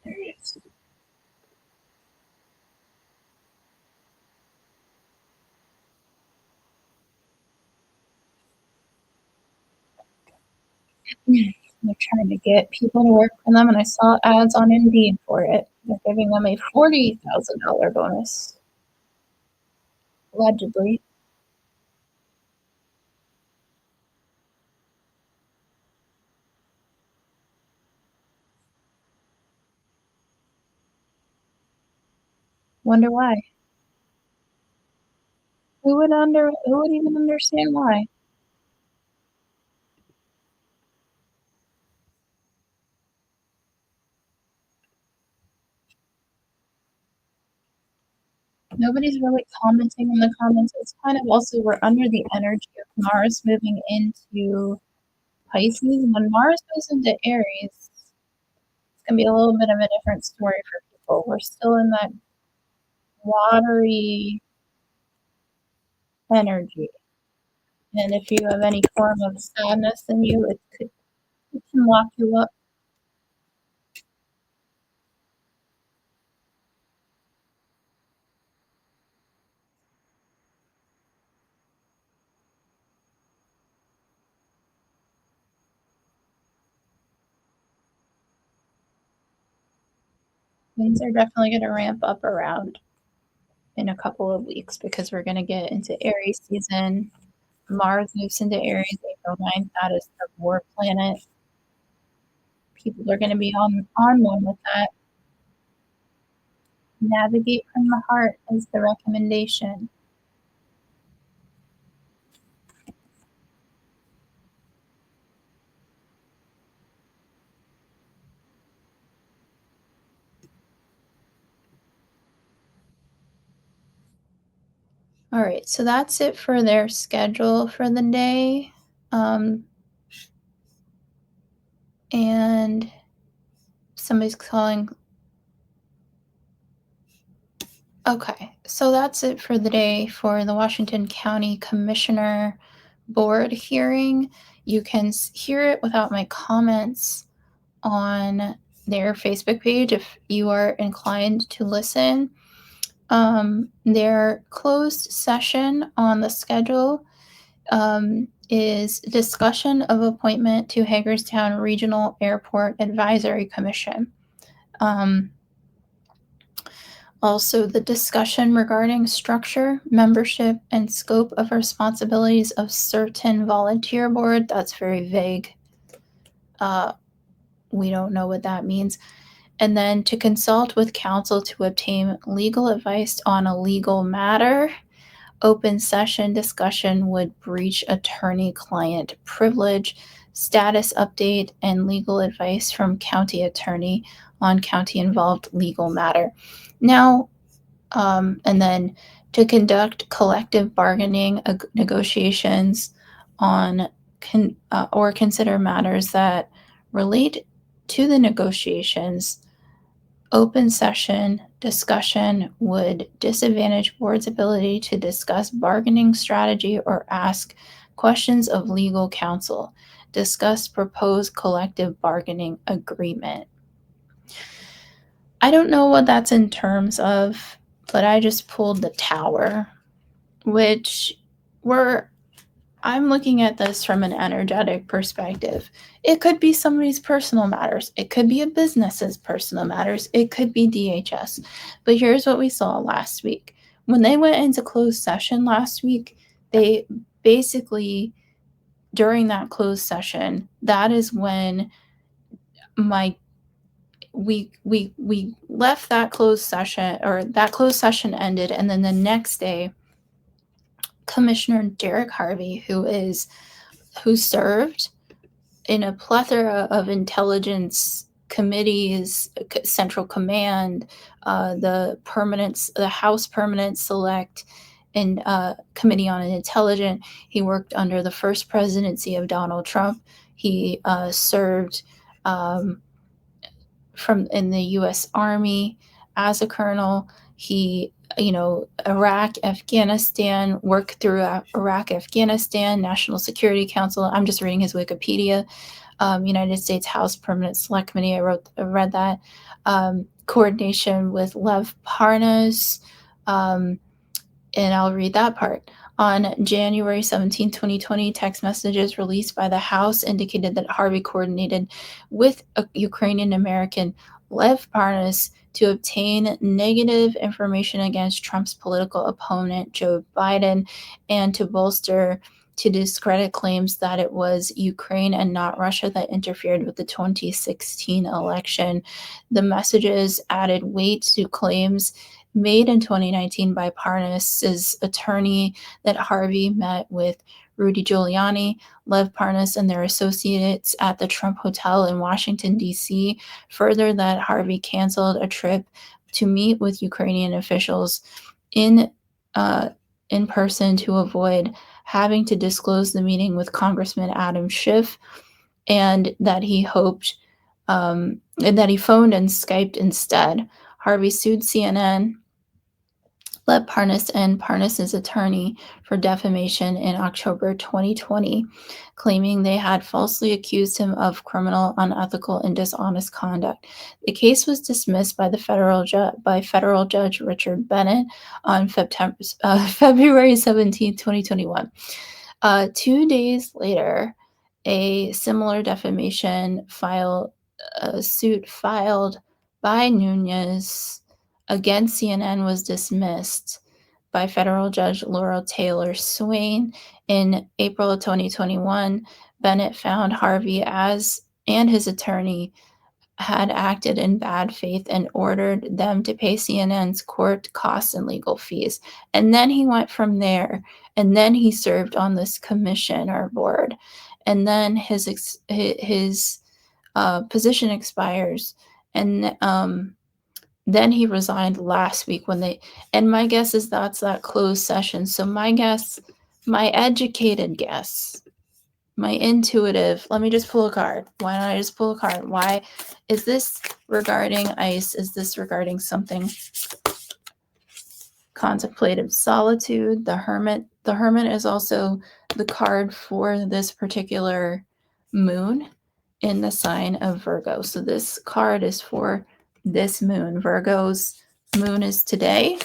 There it is. They're trying to get people to work for them, and I saw ads on Indeed for it. They're giving them a $40,000 bonus, allegedly. Wonder why. Who would even understand why? Nobody's really commenting in the comments. It's kind of also we're under the energy of Mars moving into Pisces. When Mars goes into Aries, it's gonna be a little bit of a different story for people. We're still in that watery energy. And if you have any form of sadness in you, it can lock you up. Things are definitely going to ramp up around in a couple of weeks because we're going to get into Aries season. Mars moves into Aries April 9th. That is the war planet. People are going to be on one with that. Navigate from the heart is the recommendation. All right, so that's it for their schedule for the day. And somebody's calling. Okay, so that's it for the day for the Washington County Commissioner Board hearing. You can hear it without my comments on their Facebook page if you are inclined to listen. Their closed session on the schedule is discussion of appointment to Hagerstown Regional Airport Advisory Commission. Also, the discussion regarding structure, membership, and scope of responsibilities of certain volunteer board. That's very vague. We don't know what that means. And then to consult with counsel to obtain legal advice on a legal matter. Open session discussion would breach attorney-client privilege, status update, and legal advice from county attorney on county-involved legal matter. Now, and then to conduct collective bargaining negotiations on or consider matters that relate to the negotiations. Open session discussion would disadvantage board's ability to discuss bargaining strategy or ask questions of legal counsel. Discuss proposed collective bargaining agreement. I don't know what that's in terms of, but I just pulled the Tower, which I'm looking at this from an energetic perspective. It could be somebody's personal matters. It could be a business's personal matters. It could be DHS. But here's what we saw last week. When they went into closed session last week, they basically, during that closed session, that is when we left that closed session, or that closed session ended, and then the next day, Commissioner Derek Harvey, who served in a plethora of intelligence committees, Central Command, the House Permanent Select, and Committee on Intelligence. He worked under the first presidency of Donald Trump. He served in the U.S. Army as a colonel. He Iraq, Afghanistan, worked through Iraq, Afghanistan, National Security Council. I'm just reading his Wikipedia. United States House Permanent Select Committee. I read that. Coordination with Lev Parnas. And I'll read that part. On January 17, 2020, text messages released by the House indicated that Harvey coordinated with a Ukrainian American, Lev Parnas, to obtain negative information against Trump's political opponent, Joe Biden, and to discredit claims that it was Ukraine and not Russia that interfered with the 2016 election. The messages added weight to claims made in 2019 by Parnas' attorney that Harvey met with Rudy Giuliani, Lev Parnas, and their associates at the Trump Hotel in Washington, D.C. Further, that Harvey canceled a trip to meet with Ukrainian officials in person to avoid having to disclose the meeting with Congressman Adam Schiff, and that he hoped and that he phoned and Skyped instead. Harvey sued CNN, Lev Parnas, and Parnas' attorney for defamation in October 2020, claiming they had falsely accused him of criminal, unethical, and dishonest conduct. The case was dismissed by federal Judge Richard Bennett on February 17, 2021. 2 days later, a similar defamation suit filed by Nunes against CNN was dismissed by federal judge Laurel Taylor Swain in April of 2021. Bennett found Harvey and his attorney had acted in bad faith and ordered them to pay CNN's court costs and legal fees. And then he went from there, and then he served on this commission or board, and then his position expires, and then he resigned last week and my guess is that's that closed session. So my educated guess, my intuitive, let me just pull a card. Why don't I just pull a card? Why is this regarding ICE? Is this regarding something? Contemplative solitude, the Hermit. The Hermit is also the card for this particular moon in the sign of Virgo. So this card is for this moon. Virgo's moon is today.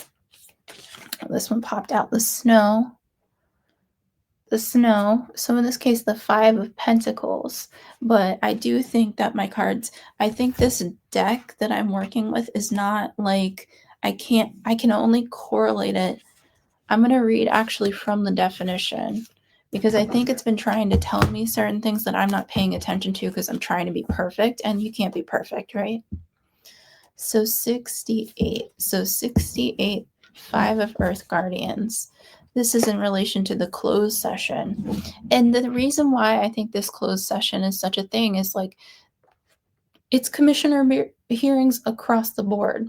This one popped out the snow. the snow, so in this case, the 5 of Pentacles, but I do think that my cards I think this deck that I'm working with is not, like I can only correlate it. I'm gonna read actually from the definition, because I think it's been trying to tell me certain things that I'm not paying attention to because I'm trying to be perfect, and you can't be perfect, right? So 68. So 68, 5 of Earth Guardians. This is in relation to the closed session. And the reason why I think this closed session is such a thing is like it's commissioner hearings across the board,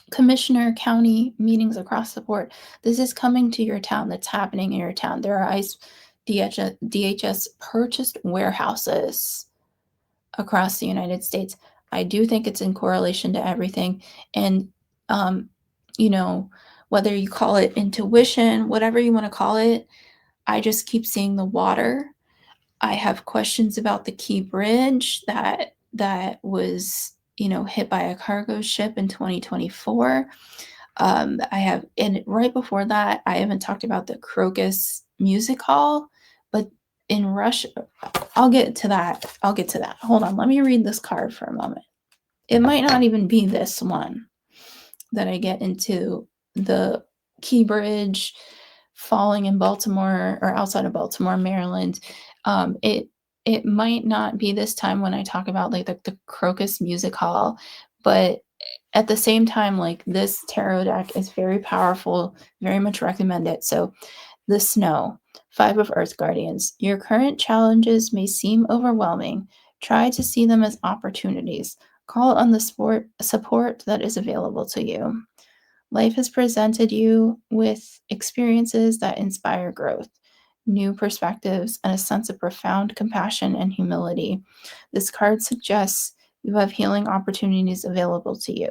commissioner county meetings across the board. This is coming to your town, that's happening in your town. There are DHS purchased warehouses across the United States. I do think it's in correlation to everything. And, um, you know, whether you call it intuition, whatever you want to call it, I just keep seeing the water. I have questions about the Key Bridge that was, hit by a cargo ship in 2024. I have, and right before that, I haven't talked about the Crocus Music Hall, but in Russia, I'll get to that. I'll get to that. Hold on. Let me read this card for a moment. It might not even be this one that I get into the Key Bridge falling in Baltimore or outside of Baltimore, Maryland. It might not be this time when I talk about like the Crocus Music Hall, but at the same time, like this tarot deck is very powerful, very much recommend it. So the snow, 5 of Earth Guardians. Your current challenges may seem overwhelming. Try to see them as opportunities. Call on the support that is available to you. Life has presented you with experiences that inspire growth, new perspectives, and a sense of profound compassion and humility. This card suggests you have healing opportunities available to you.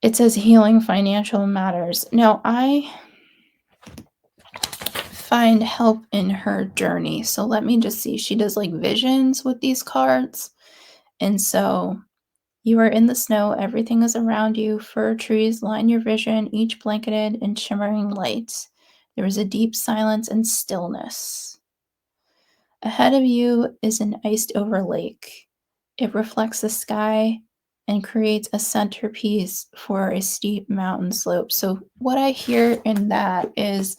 It says healing financial matters. Now, I find help in her journey. So let me just see. She does like visions with these cards. And so you are in the snow. Everything is around you. Fir trees line your vision, each blanketed in shimmering light. There is a deep silence and stillness. Ahead of you is an iced over lake. It reflects the sky and creates a centerpiece for a steep mountain slope. So, what I hear in that is,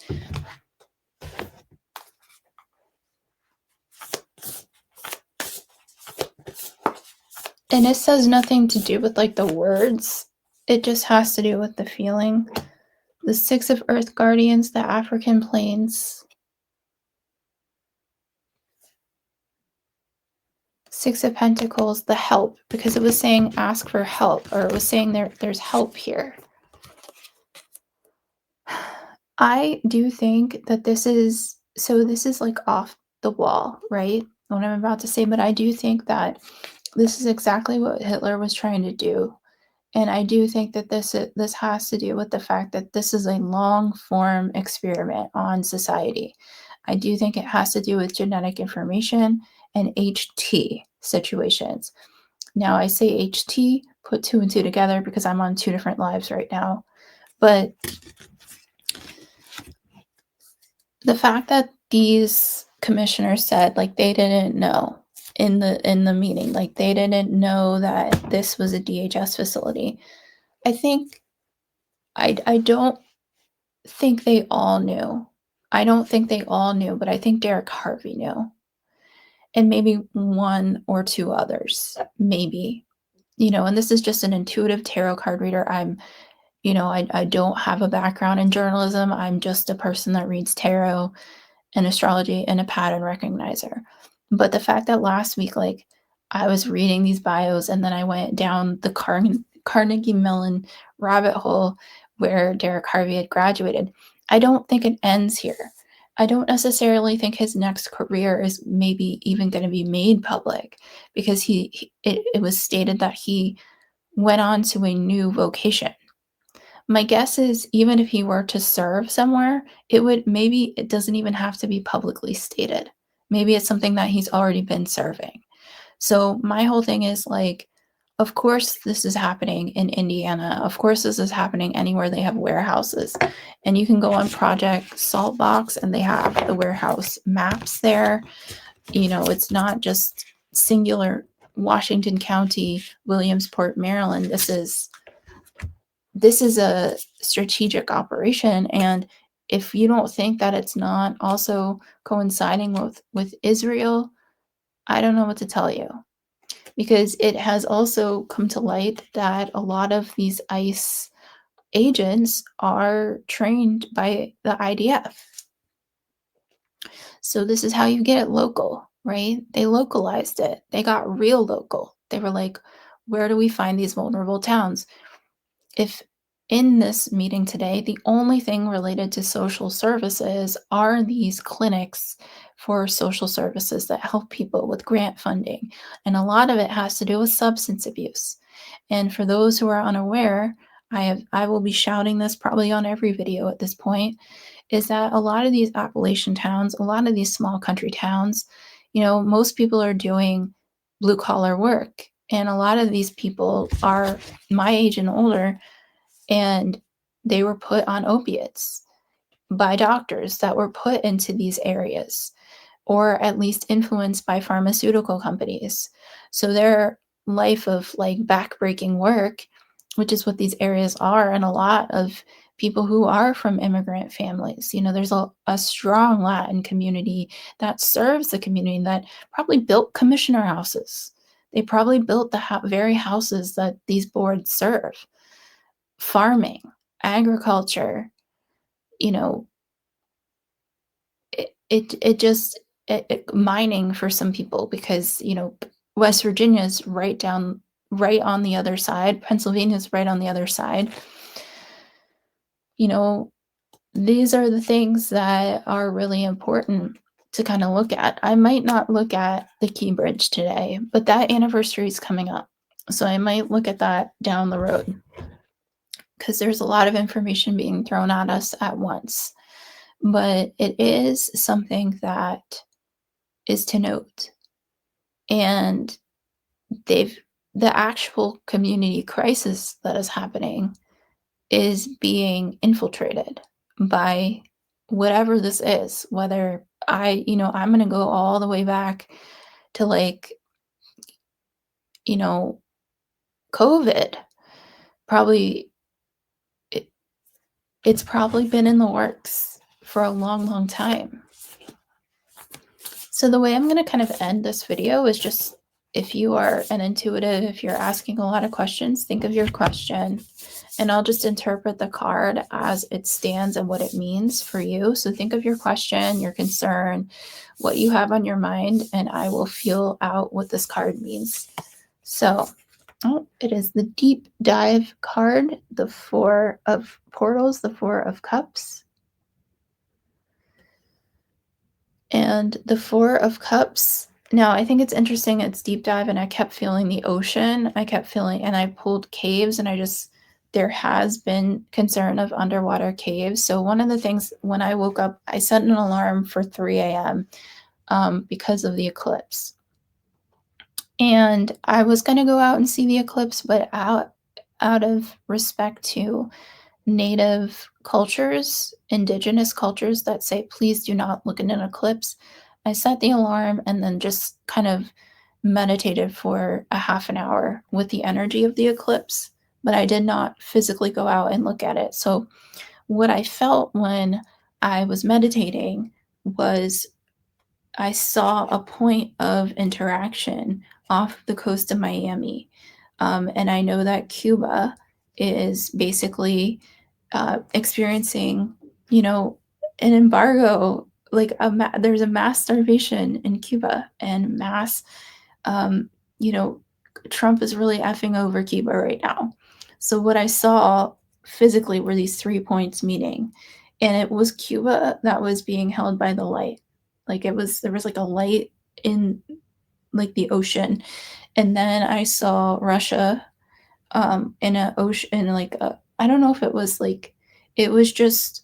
and it says nothing to do with like the words, it just has to do with the feeling. The 6 of Earth Guardians, the African plains. 6 of Pentacles, the help, because it was saying ask for help, or it was saying there's help here. I do think that this is like off the wall, right? What I'm about to say, but I do think that this is exactly what Hitler was trying to do. And I do think that this has to do with the fact that this is a long form experiment on society. I do think it has to do with genetic information and HT situations. Now I say HT, put 2 and 2 together because I'm on 2 different lives right now. But the fact that these commissioners said like they didn't know in the meeting, like they didn't know that this was a DHS facility. I think I don't think they all knew. I don't think they all knew, but I think Derek Harvey knew. And maybe 1 or 2 others, maybe. And this is just an intuitive tarot card reader. I don't have a background in journalism. I'm just a person that reads tarot and astrology and a pattern recognizer. But the fact that last week, like, I was reading these bios and then I went down the Carnegie Mellon rabbit hole where Derek Harvey had graduated, I don't think it ends here. I don't necessarily think his next career is maybe even going to be made public because it was stated that he went on to a new vocation. My guess is even if he were to serve somewhere, it doesn't even have to be publicly stated. Maybe it's something that he's already been serving. So my whole thing is like, Of course, this is happening in Indiana. Of course, this is happening anywhere they have warehouses. And you can go on Project Saltbox and they have the warehouse maps there. It's not just singular Washington County, Williamsport, Maryland. This is a strategic operation, and if you don't think that it's not also coinciding with Israel, I don't know what to tell you, because it has also come to light that a lot of these ICE agents are trained by the IDF. So this is how you get it local, right? They localized it. They got real local. They were like, where do we find these vulnerable towns? If in this meeting today, the only thing related to social services are these clinics for social services that help people with grant funding. And a lot of it has to do with substance abuse. And for those who are unaware, I will be shouting this probably on every video at this point, is that a lot of these Appalachian towns, a lot of these small country towns, most people are doing blue collar work. And a lot of these people are my age and older, and they were put on opiates by doctors that were put into these areas, or at least influenced by pharmaceutical companies. So their life of like backbreaking work, which is what these areas are, and a lot of people who are from immigrant families. There's a strong Latin community that serves the community, that probably built commissioner houses. They probably built the very houses that these boards serve. Farming, agriculture, you know, it just mining for some people, because West Virginia's right on the other side, Pennsylvania's right on the other side. you know these are the things that are really important to kind of look at. I might not look at the Key Bridge today, but that anniversary is coming up, so I might look at that down the road, because there's a lot of information being thrown at us at once. But it is something that is to note. And they've the actual community crisis that is happening is being infiltrated by whatever this is. Whether I'm going to go all the way back to, like, you know COVID. Probably it, it's probably been in the works for a long, long time. So the way I'm going to kind of end this video is just, if you are an intuitive, if you're asking a lot of questions, think of your question, and I'll just interpret the card as it stands and what it means for you. So think of your question, your concern, what you have on your mind, and I will feel out what this card means. So, it is the Deep Dive card, the Four of Portals, the Four of Cups. And the Four of Cups, now I think it's interesting, it's deep dive, and I kept feeling the ocean. And I pulled caves, and there has been concern of underwater caves. So one of the things, when I woke up, I set an alarm for 3 a.m. Because of the eclipse. And I was going to go out and see the eclipse, but out of respect to native cultures, indigenous cultures that say, please do not look at an eclipse, I set the alarm and then just kind of meditated for a half an hour with the energy of the eclipse, but I did not physically go out and look at it. So what I felt when I was meditating was, I saw a point of interaction off the coast of Miami. And I know that Cuba is basically experiencing, an embargo, like there's a mass starvation in Cuba, and um, you know, Trump is really effing over Cuba right now. So what I saw physically were these 3 points meeting, and it was Cuba that was being held by the light. Like, there was like a light in, like, the ocean, and then I saw Russia in a ocean, in like I don't know if it was like, it was just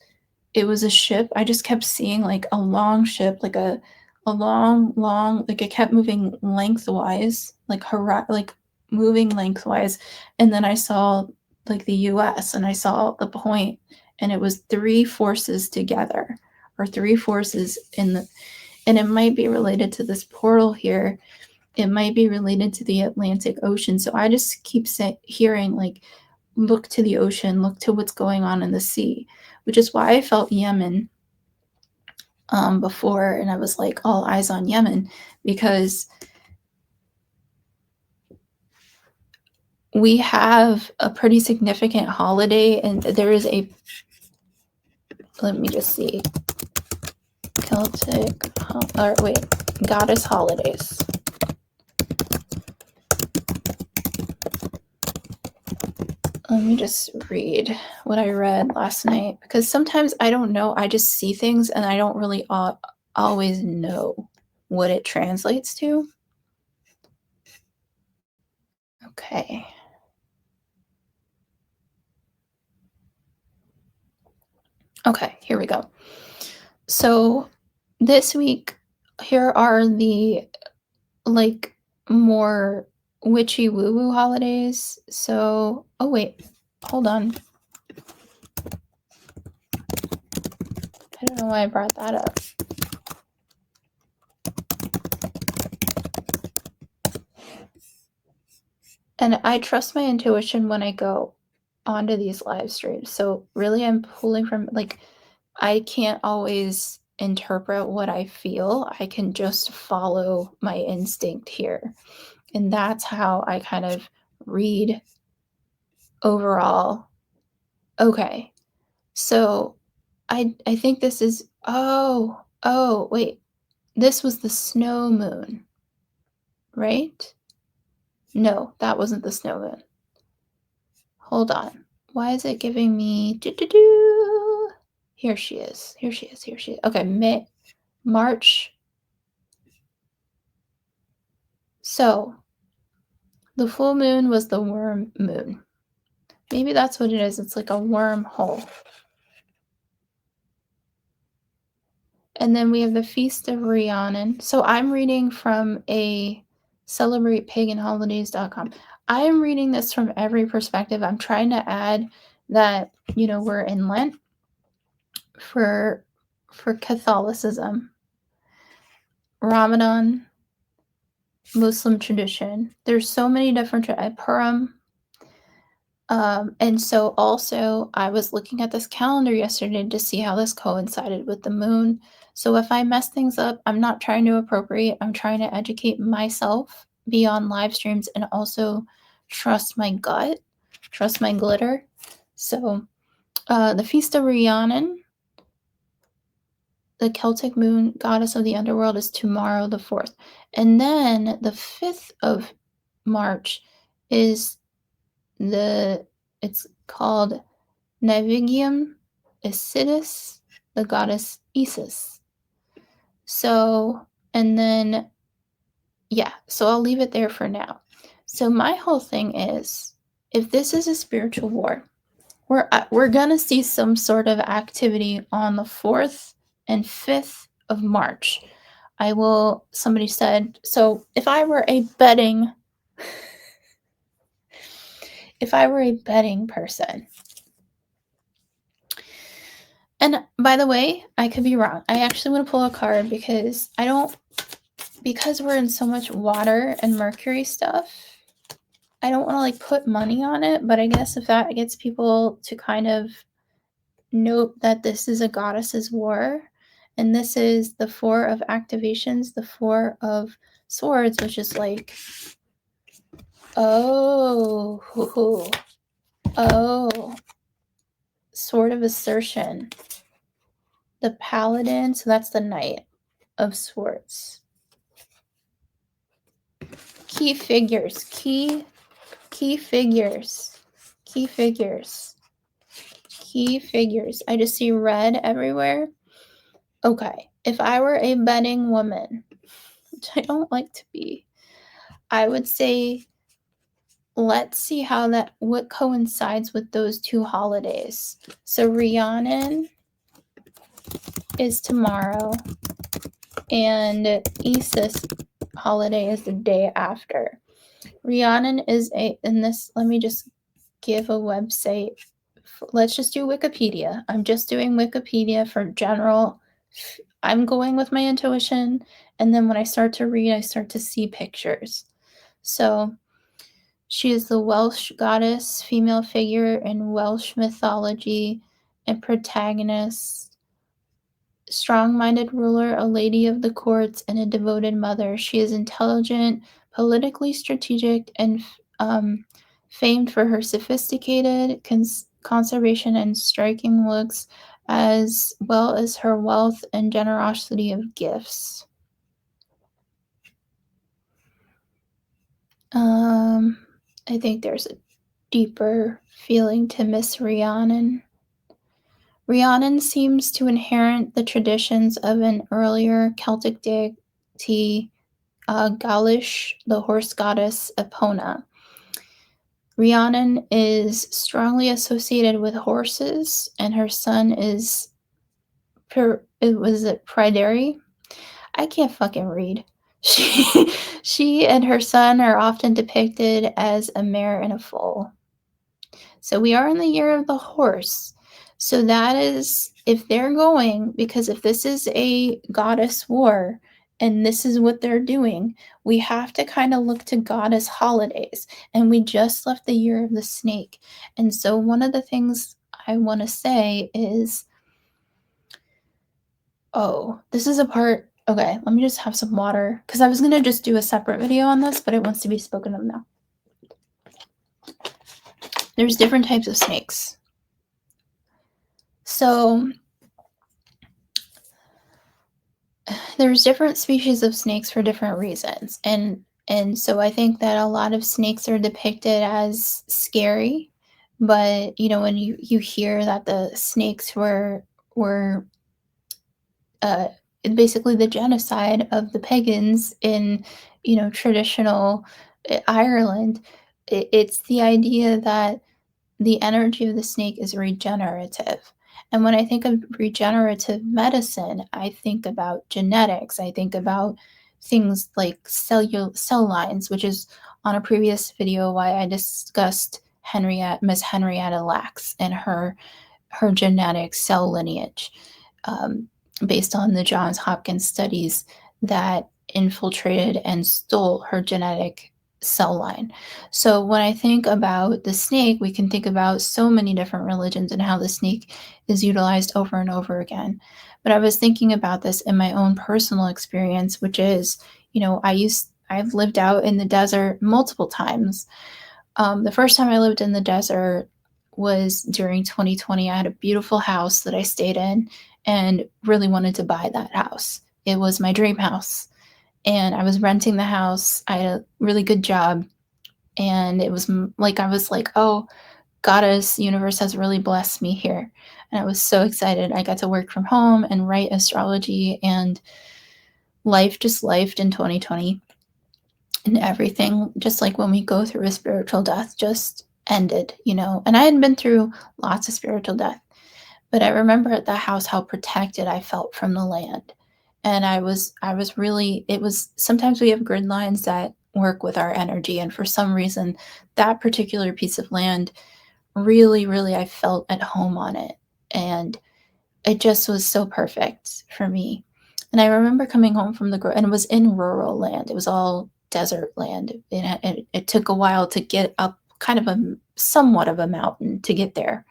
it was a ship. I just kept seeing like a long ship, like a long, long, like it kept moving lengthwise, like like moving lengthwise, and then I saw like the US and I saw the point, and it was three forces together, or three forces in the, and it might be related to this portal here. It might be related to the Atlantic Ocean. So I just keep hearing like, look to the ocean, look to what's going on in the sea, which is why I felt Yemen before, and I was like, all eyes on Yemen, because we have a pretty significant holiday, and there is a, let me just see, Celtic, or wait, goddess holidays. Let me just read what I read last night, because sometimes I don't know. I just see things and I don't really always know what it translates to. Okay. Okay, here we go. So this week, here are the like more witchy woo-woo holidays. So, oh wait, hold on. I don't know why I brought that up. And I trust my intuition when I go onto these live streams. So really I'm pulling from, like, I can't always interpret what I feel. I can just follow my instinct here. And that's how I kind of read overall. Okay. So I think this is, oh, wait. This was the snow moon, right? No, that wasn't the snow moon. Hold on. Why is it giving me Here she is. Here she is. Here she is. Okay, March. So the full moon was the worm moon. Maybe that's what it is. It's like a wormhole. And then we have the Feast of Rhiannon. So I'm reading from a celebratepaganholidays.com. I am reading this from every perspective. I'm trying to add that, we're in Lent for Catholicism, Ramadan, Muslim tradition. There's so many different Purim. And so also I was looking at this calendar yesterday to see how this coincided with the moon. So if I mess things up, I'm not trying to appropriate. I'm trying to educate myself, be on live streams, and also trust my gut, trust my glitter. So the Feast of Rhiannon, the Celtic moon goddess of the underworld, is tomorrow, the 4th. And then the 5th of March is it's called Navigium Isidis, the goddess Isis. So, and then, yeah, so I'll leave it there for now. So my whole thing is, if this is a spiritual war, we're gonna see some sort of activity on the 4th and 5th of March. Somebody said, so if I were a betting person, and by the way, I could be wrong. I actually want to pull a card because we're in so much water and Mercury stuff, I don't want to put money on it, but I guess if that gets people to kind of note that this is a goddess's war, and this is the 4 of activations, the 4 of swords, which is like, sword of assertion. The paladin, so that's the knight of swords. Key figures. I just see red everywhere. Okay, if I were a betting woman, which I don't like to be, I would say, let's see what coincides with those two holidays. So Rhiannon is tomorrow, and Isis holiday is the day after. Rhiannon is in this, let me just give a website. Let's just do Wikipedia. I'm just doing Wikipedia for general. I'm going with my intuition, and then when I start to read, I start to see pictures. So she is the Welsh goddess, female figure in Welsh mythology, and protagonist, strong-minded ruler, a lady of the courts, and a devoted mother. She is intelligent, politically strategic, and famed for her sophisticated conservation and striking looks, as well as her wealth and generosity of gifts. I think there's a deeper feeling to Miss Rhiannon. Rhiannon seems to inherit the traditions of an earlier Celtic deity, Gaulish, the horse goddess Epona. Rhiannon is strongly associated with horses, and her son is was it Pryderi? I can't fucking read. She and her son are often depicted as a mare and a foal. So we are in the year of the horse. So that is, if they're going, because if this is a goddess war and this is what they're doing, we have to kind of look to goddess holidays. And we just left the year of the snake. And so one of the things I want to say is, oh, this is a part. Okay, let me just have some water because I was going to just do a separate video on this, but it wants to be spoken of now. There's different types of snakes. So there's different species of snakes for different reasons. And so I think that a lot of snakes are depicted as scary, but when you hear that the snakes were uh, basically the genocide of the pagans in traditional Ireland, it's the idea that the energy of the snake is regenerative. And when I think of regenerative medicine, I think about genetics. I think about things like cell lines, which is on a previous video why I discussed Miss Henrietta Lacks and her genetic cell lineage, um, based on the Johns Hopkins studies that infiltrated and stole her genetic cell line. So when I think about the snake, we can think about so many different religions and how the snake is utilized over and over again. But I was thinking about this in my own personal experience, which is, I've lived out in the desert multiple times. The first time I lived in the desert was during 2020. I had a beautiful house that I stayed in and really wanted to buy that house. It was my dream house. And I was renting the house. I had a really good job. And it was like, I was like, oh, goddess, universe has really blessed me here. And I was so excited. I got to work from home and write astrology, and life just lifed in 2020. And everything, just like when we go through a spiritual death, just ended. And I had been through lots of spiritual death, but I remember at that house how protected I felt from the land. And I was really, it was, sometimes we have grid lines that work with our energy, and for some reason that particular piece of land really, really, I felt at home on it, and it just was so perfect for me. And I remember coming home from and it was in rural land. It was all desert land. It took a while to get up kind of somewhat of a mountain to get there,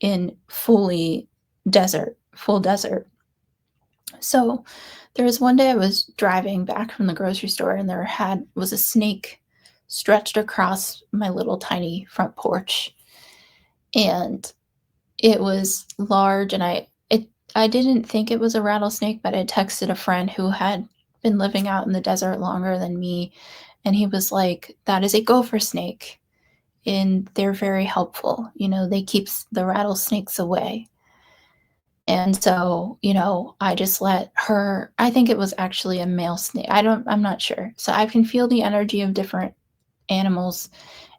in full desert. So there was one day I was driving back from the grocery store, and there was a snake stretched across my little tiny front porch. And it was large, and I didn't think it was a rattlesnake, but I texted a friend who had been living out in the desert longer than me, and he was like, that is a gopher snake, and they're very helpful. They keep the rattlesnakes away. And so, I just let her, I think it was actually a male snake. I'm not sure. So I can feel the energy of different animals,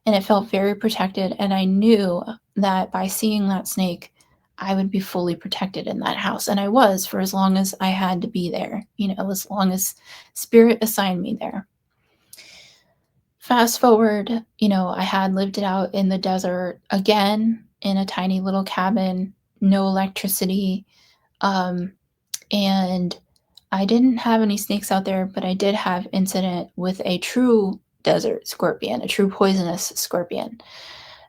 and it felt very protected. And I knew that by seeing that snake, I would be fully protected in that house. And I was, for as long as I had to be there, as long as spirit assigned me there. Fast forward, I had lived it out in the desert again in a tiny little cabin, no electricity, um, and I didn't have any snakes out there, but I did have incident with a true desert scorpion, a true poisonous scorpion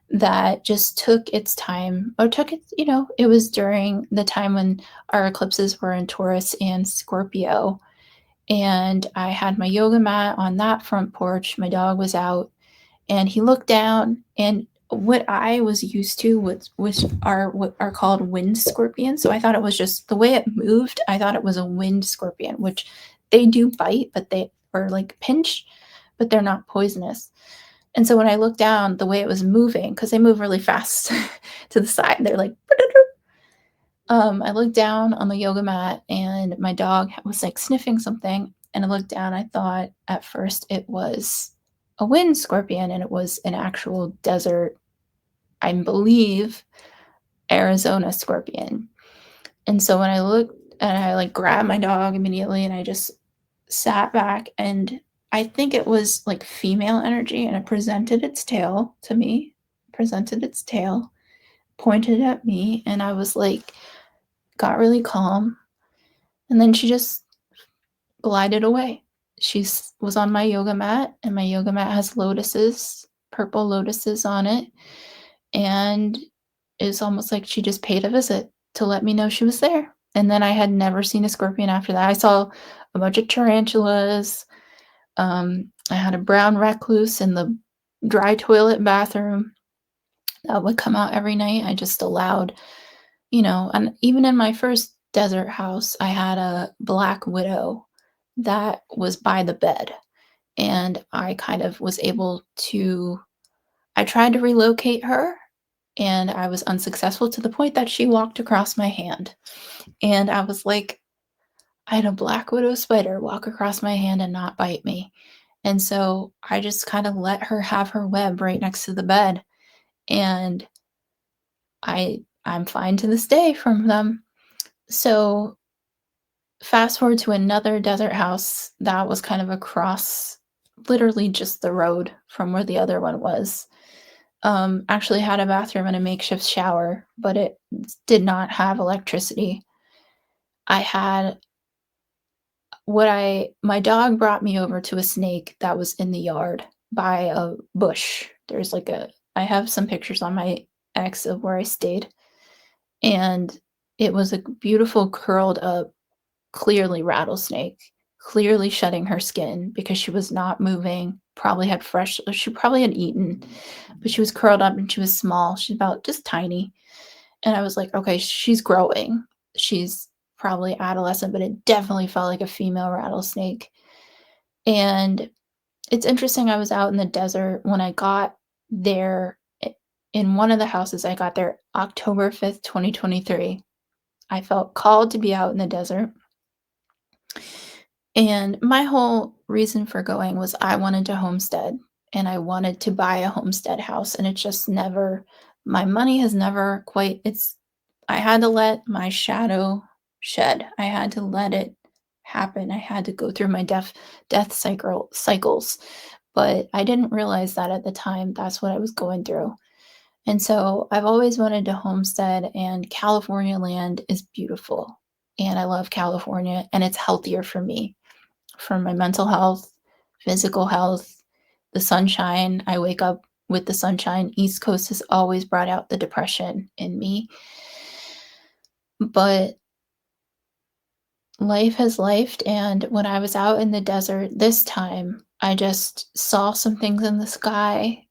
that just took its time or took it, it was during the time when our eclipses were in Taurus and Scorpio. And I had my yoga mat on that front porch. My dog was out and he looked down, and what I was used to was which are what are called wind scorpions. So I thought it was just the way it moved. I thought it was a wind scorpion, which they do bite, but they are like pinch, but they're not poisonous. And so when I looked down, the way it was moving, because they move really fast to the side, they're like, I looked down on the yoga mat and my dog was like sniffing something. And I looked down, I thought at first it was a wind scorpion, and it was an actual desert, I believe, Arizona scorpion. And so when I looked and I like grabbed my dog immediately and I just sat back, and I think it was like female energy, and it presented its tail to me, presented its tail, pointed at me, and I was like, got really calm. And then she just glided away. She was on my yoga mat, and my yoga mat has lotuses, purple lotuses on it. And it's almost like she just paid a visit to let me know she was there. And then I had never seen a scorpion after that. I saw a bunch of tarantulas. I had a brown recluse in the dry toilet bathroom that would come out every night. I just allowed, and even in my first desert house, I had a black widow that was by the bed. And I kind of was able to, I tried to relocate her and I was unsuccessful to the point that she walked across my hand. And I was like, I had a black widow spider walk across my hand and not bite me. And so I just kind of let her have her web right next to the bed. And I'm fine to this day from them. So fast forward to another desert house that was kind of across literally just the road from where the other one was. Actually had a bathroom and a makeshift shower, but it did not have electricity. I had my dog brought me over to a snake that was in the yard by a bush. I have some pictures on my X of where I stayed, and it was a beautiful curled up, clearly rattlesnake, clearly shedding her skin because she was not moving. She probably had eaten, but she was curled up and she was small. She's about just tiny. And I was like, okay, she's growing. She's probably adolescent, but it definitely felt like a female rattlesnake. And it's interesting, I was out in the desert when I got there in one of the houses. I got there October 5th, 2023. I felt called to be out in the desert. And my whole reason for going was I wanted to homestead and I wanted to buy a homestead house. And it just never, my money has never quite, I had to let my shadow shed. I had to let it happen. I had to go through my death cycles. But I didn't realize that at the time. That's what I was going through. And so I've always wanted to homestead, and California land is beautiful. And I love California, and it's healthier for me, for my mental health, physical health, the sunshine. I wake up with the sunshine. East Coast has always brought out the depression in me. But life has lifed, and when I was out in the desert this time, I just saw some things in the sky.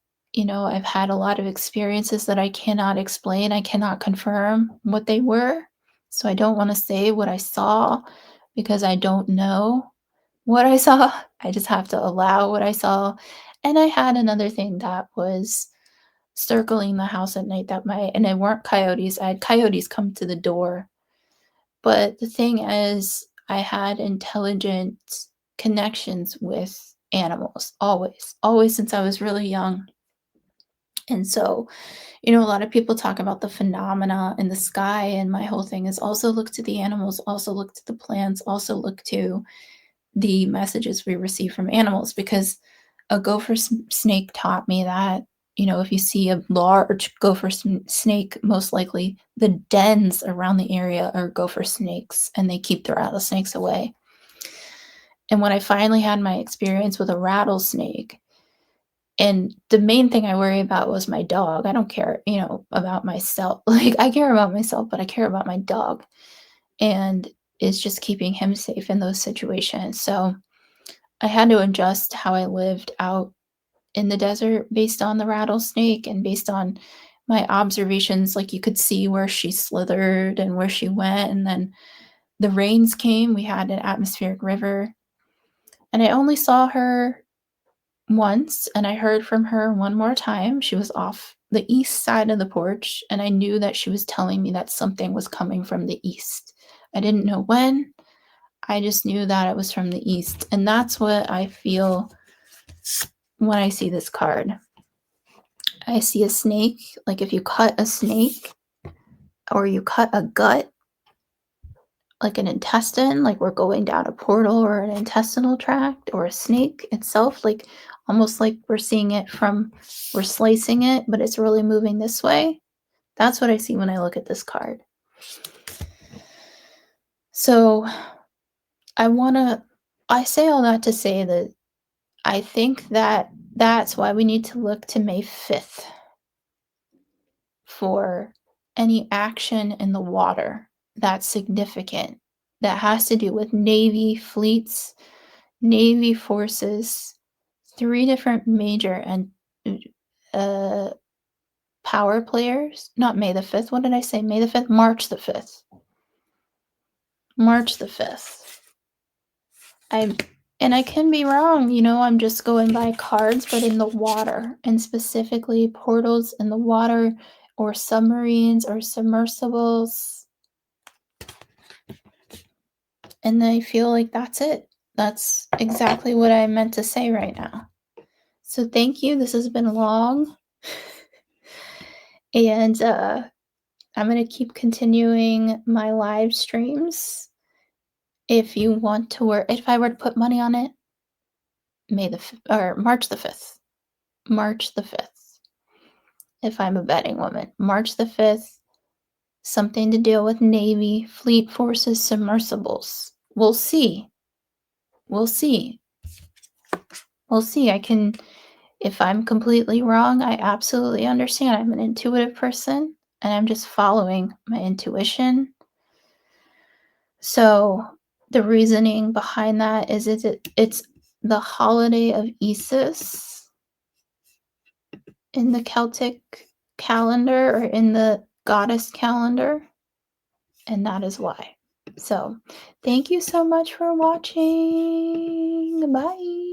I've had a lot of experiences that I cannot explain. I cannot confirm what they were. So I don't want to say what I saw because I don't know what I saw. I just have to allow what I saw. And I had another thing that was circling the house at night and they weren't coyotes. I had coyotes come to the door. But the thing is, I had intelligent connections with animals always since I was really young. And so, a lot of people talk about the phenomena in the sky, and my whole thing is also look to the animals, also look to the plants, also look to the messages we receive from animals, because a gopher snake taught me that, if you see a large gopher snake, most likely the dens around the area are gopher snakes and they keep the rattlesnakes away. And when I finally had my experience with a rattlesnake, and the main thing I worry about was my dog. I don't care, about myself. Like, I care about myself, but I care about my dog. And it's just keeping him safe in those situations. So I had to adjust how I lived out in the desert based on the rattlesnake and based on my observations. Like, you could see where she slithered and where she went. And then the rains came. We had an atmospheric river. And I only saw her once, and I heard from her one more time. She was off the east side of the porch, and I knew that she was telling me that something was coming from the east. I didn't know when. I just knew that it was from the east. And that's what I feel when I see this card. I see a snake. Like, if you cut a snake or you cut a gut, like an intestine, like we're going down a portal or an intestinal tract, or a snake itself, like almost like we're seeing it from, we're slicing it, but it's really moving this way. That's what I see when I look at this card. So I say all that to say that I think that that's why we need to look to May 5th for any action in the water that's significant, that has to do with Navy fleets, Navy forces, 3 different major and uh, power players. Not May the 5th. What did I say? May the 5th? March the 5th. March the 5th. And I can be wrong, I'm just going by cards, but in the water, and specifically portals in the water, or submarines or submersibles. And I feel like that's it. That's exactly what I meant to say right now. So thank you. This has been long. And I'm going to keep continuing my live streams. If you want to if I were to put money on it, March the 5th. March the 5th. If I'm a betting woman, March the 5th, something to deal with Navy, Fleet Forces, submersibles. We'll see. We'll see. We'll see. If I'm completely wrong, I absolutely understand. I'm an intuitive person and I'm just following my intuition. So the reasoning behind that is it's the holiday of Isis in the Celtic calendar, or in the goddess calendar, and that is why. So thank you so much for watching. Bye.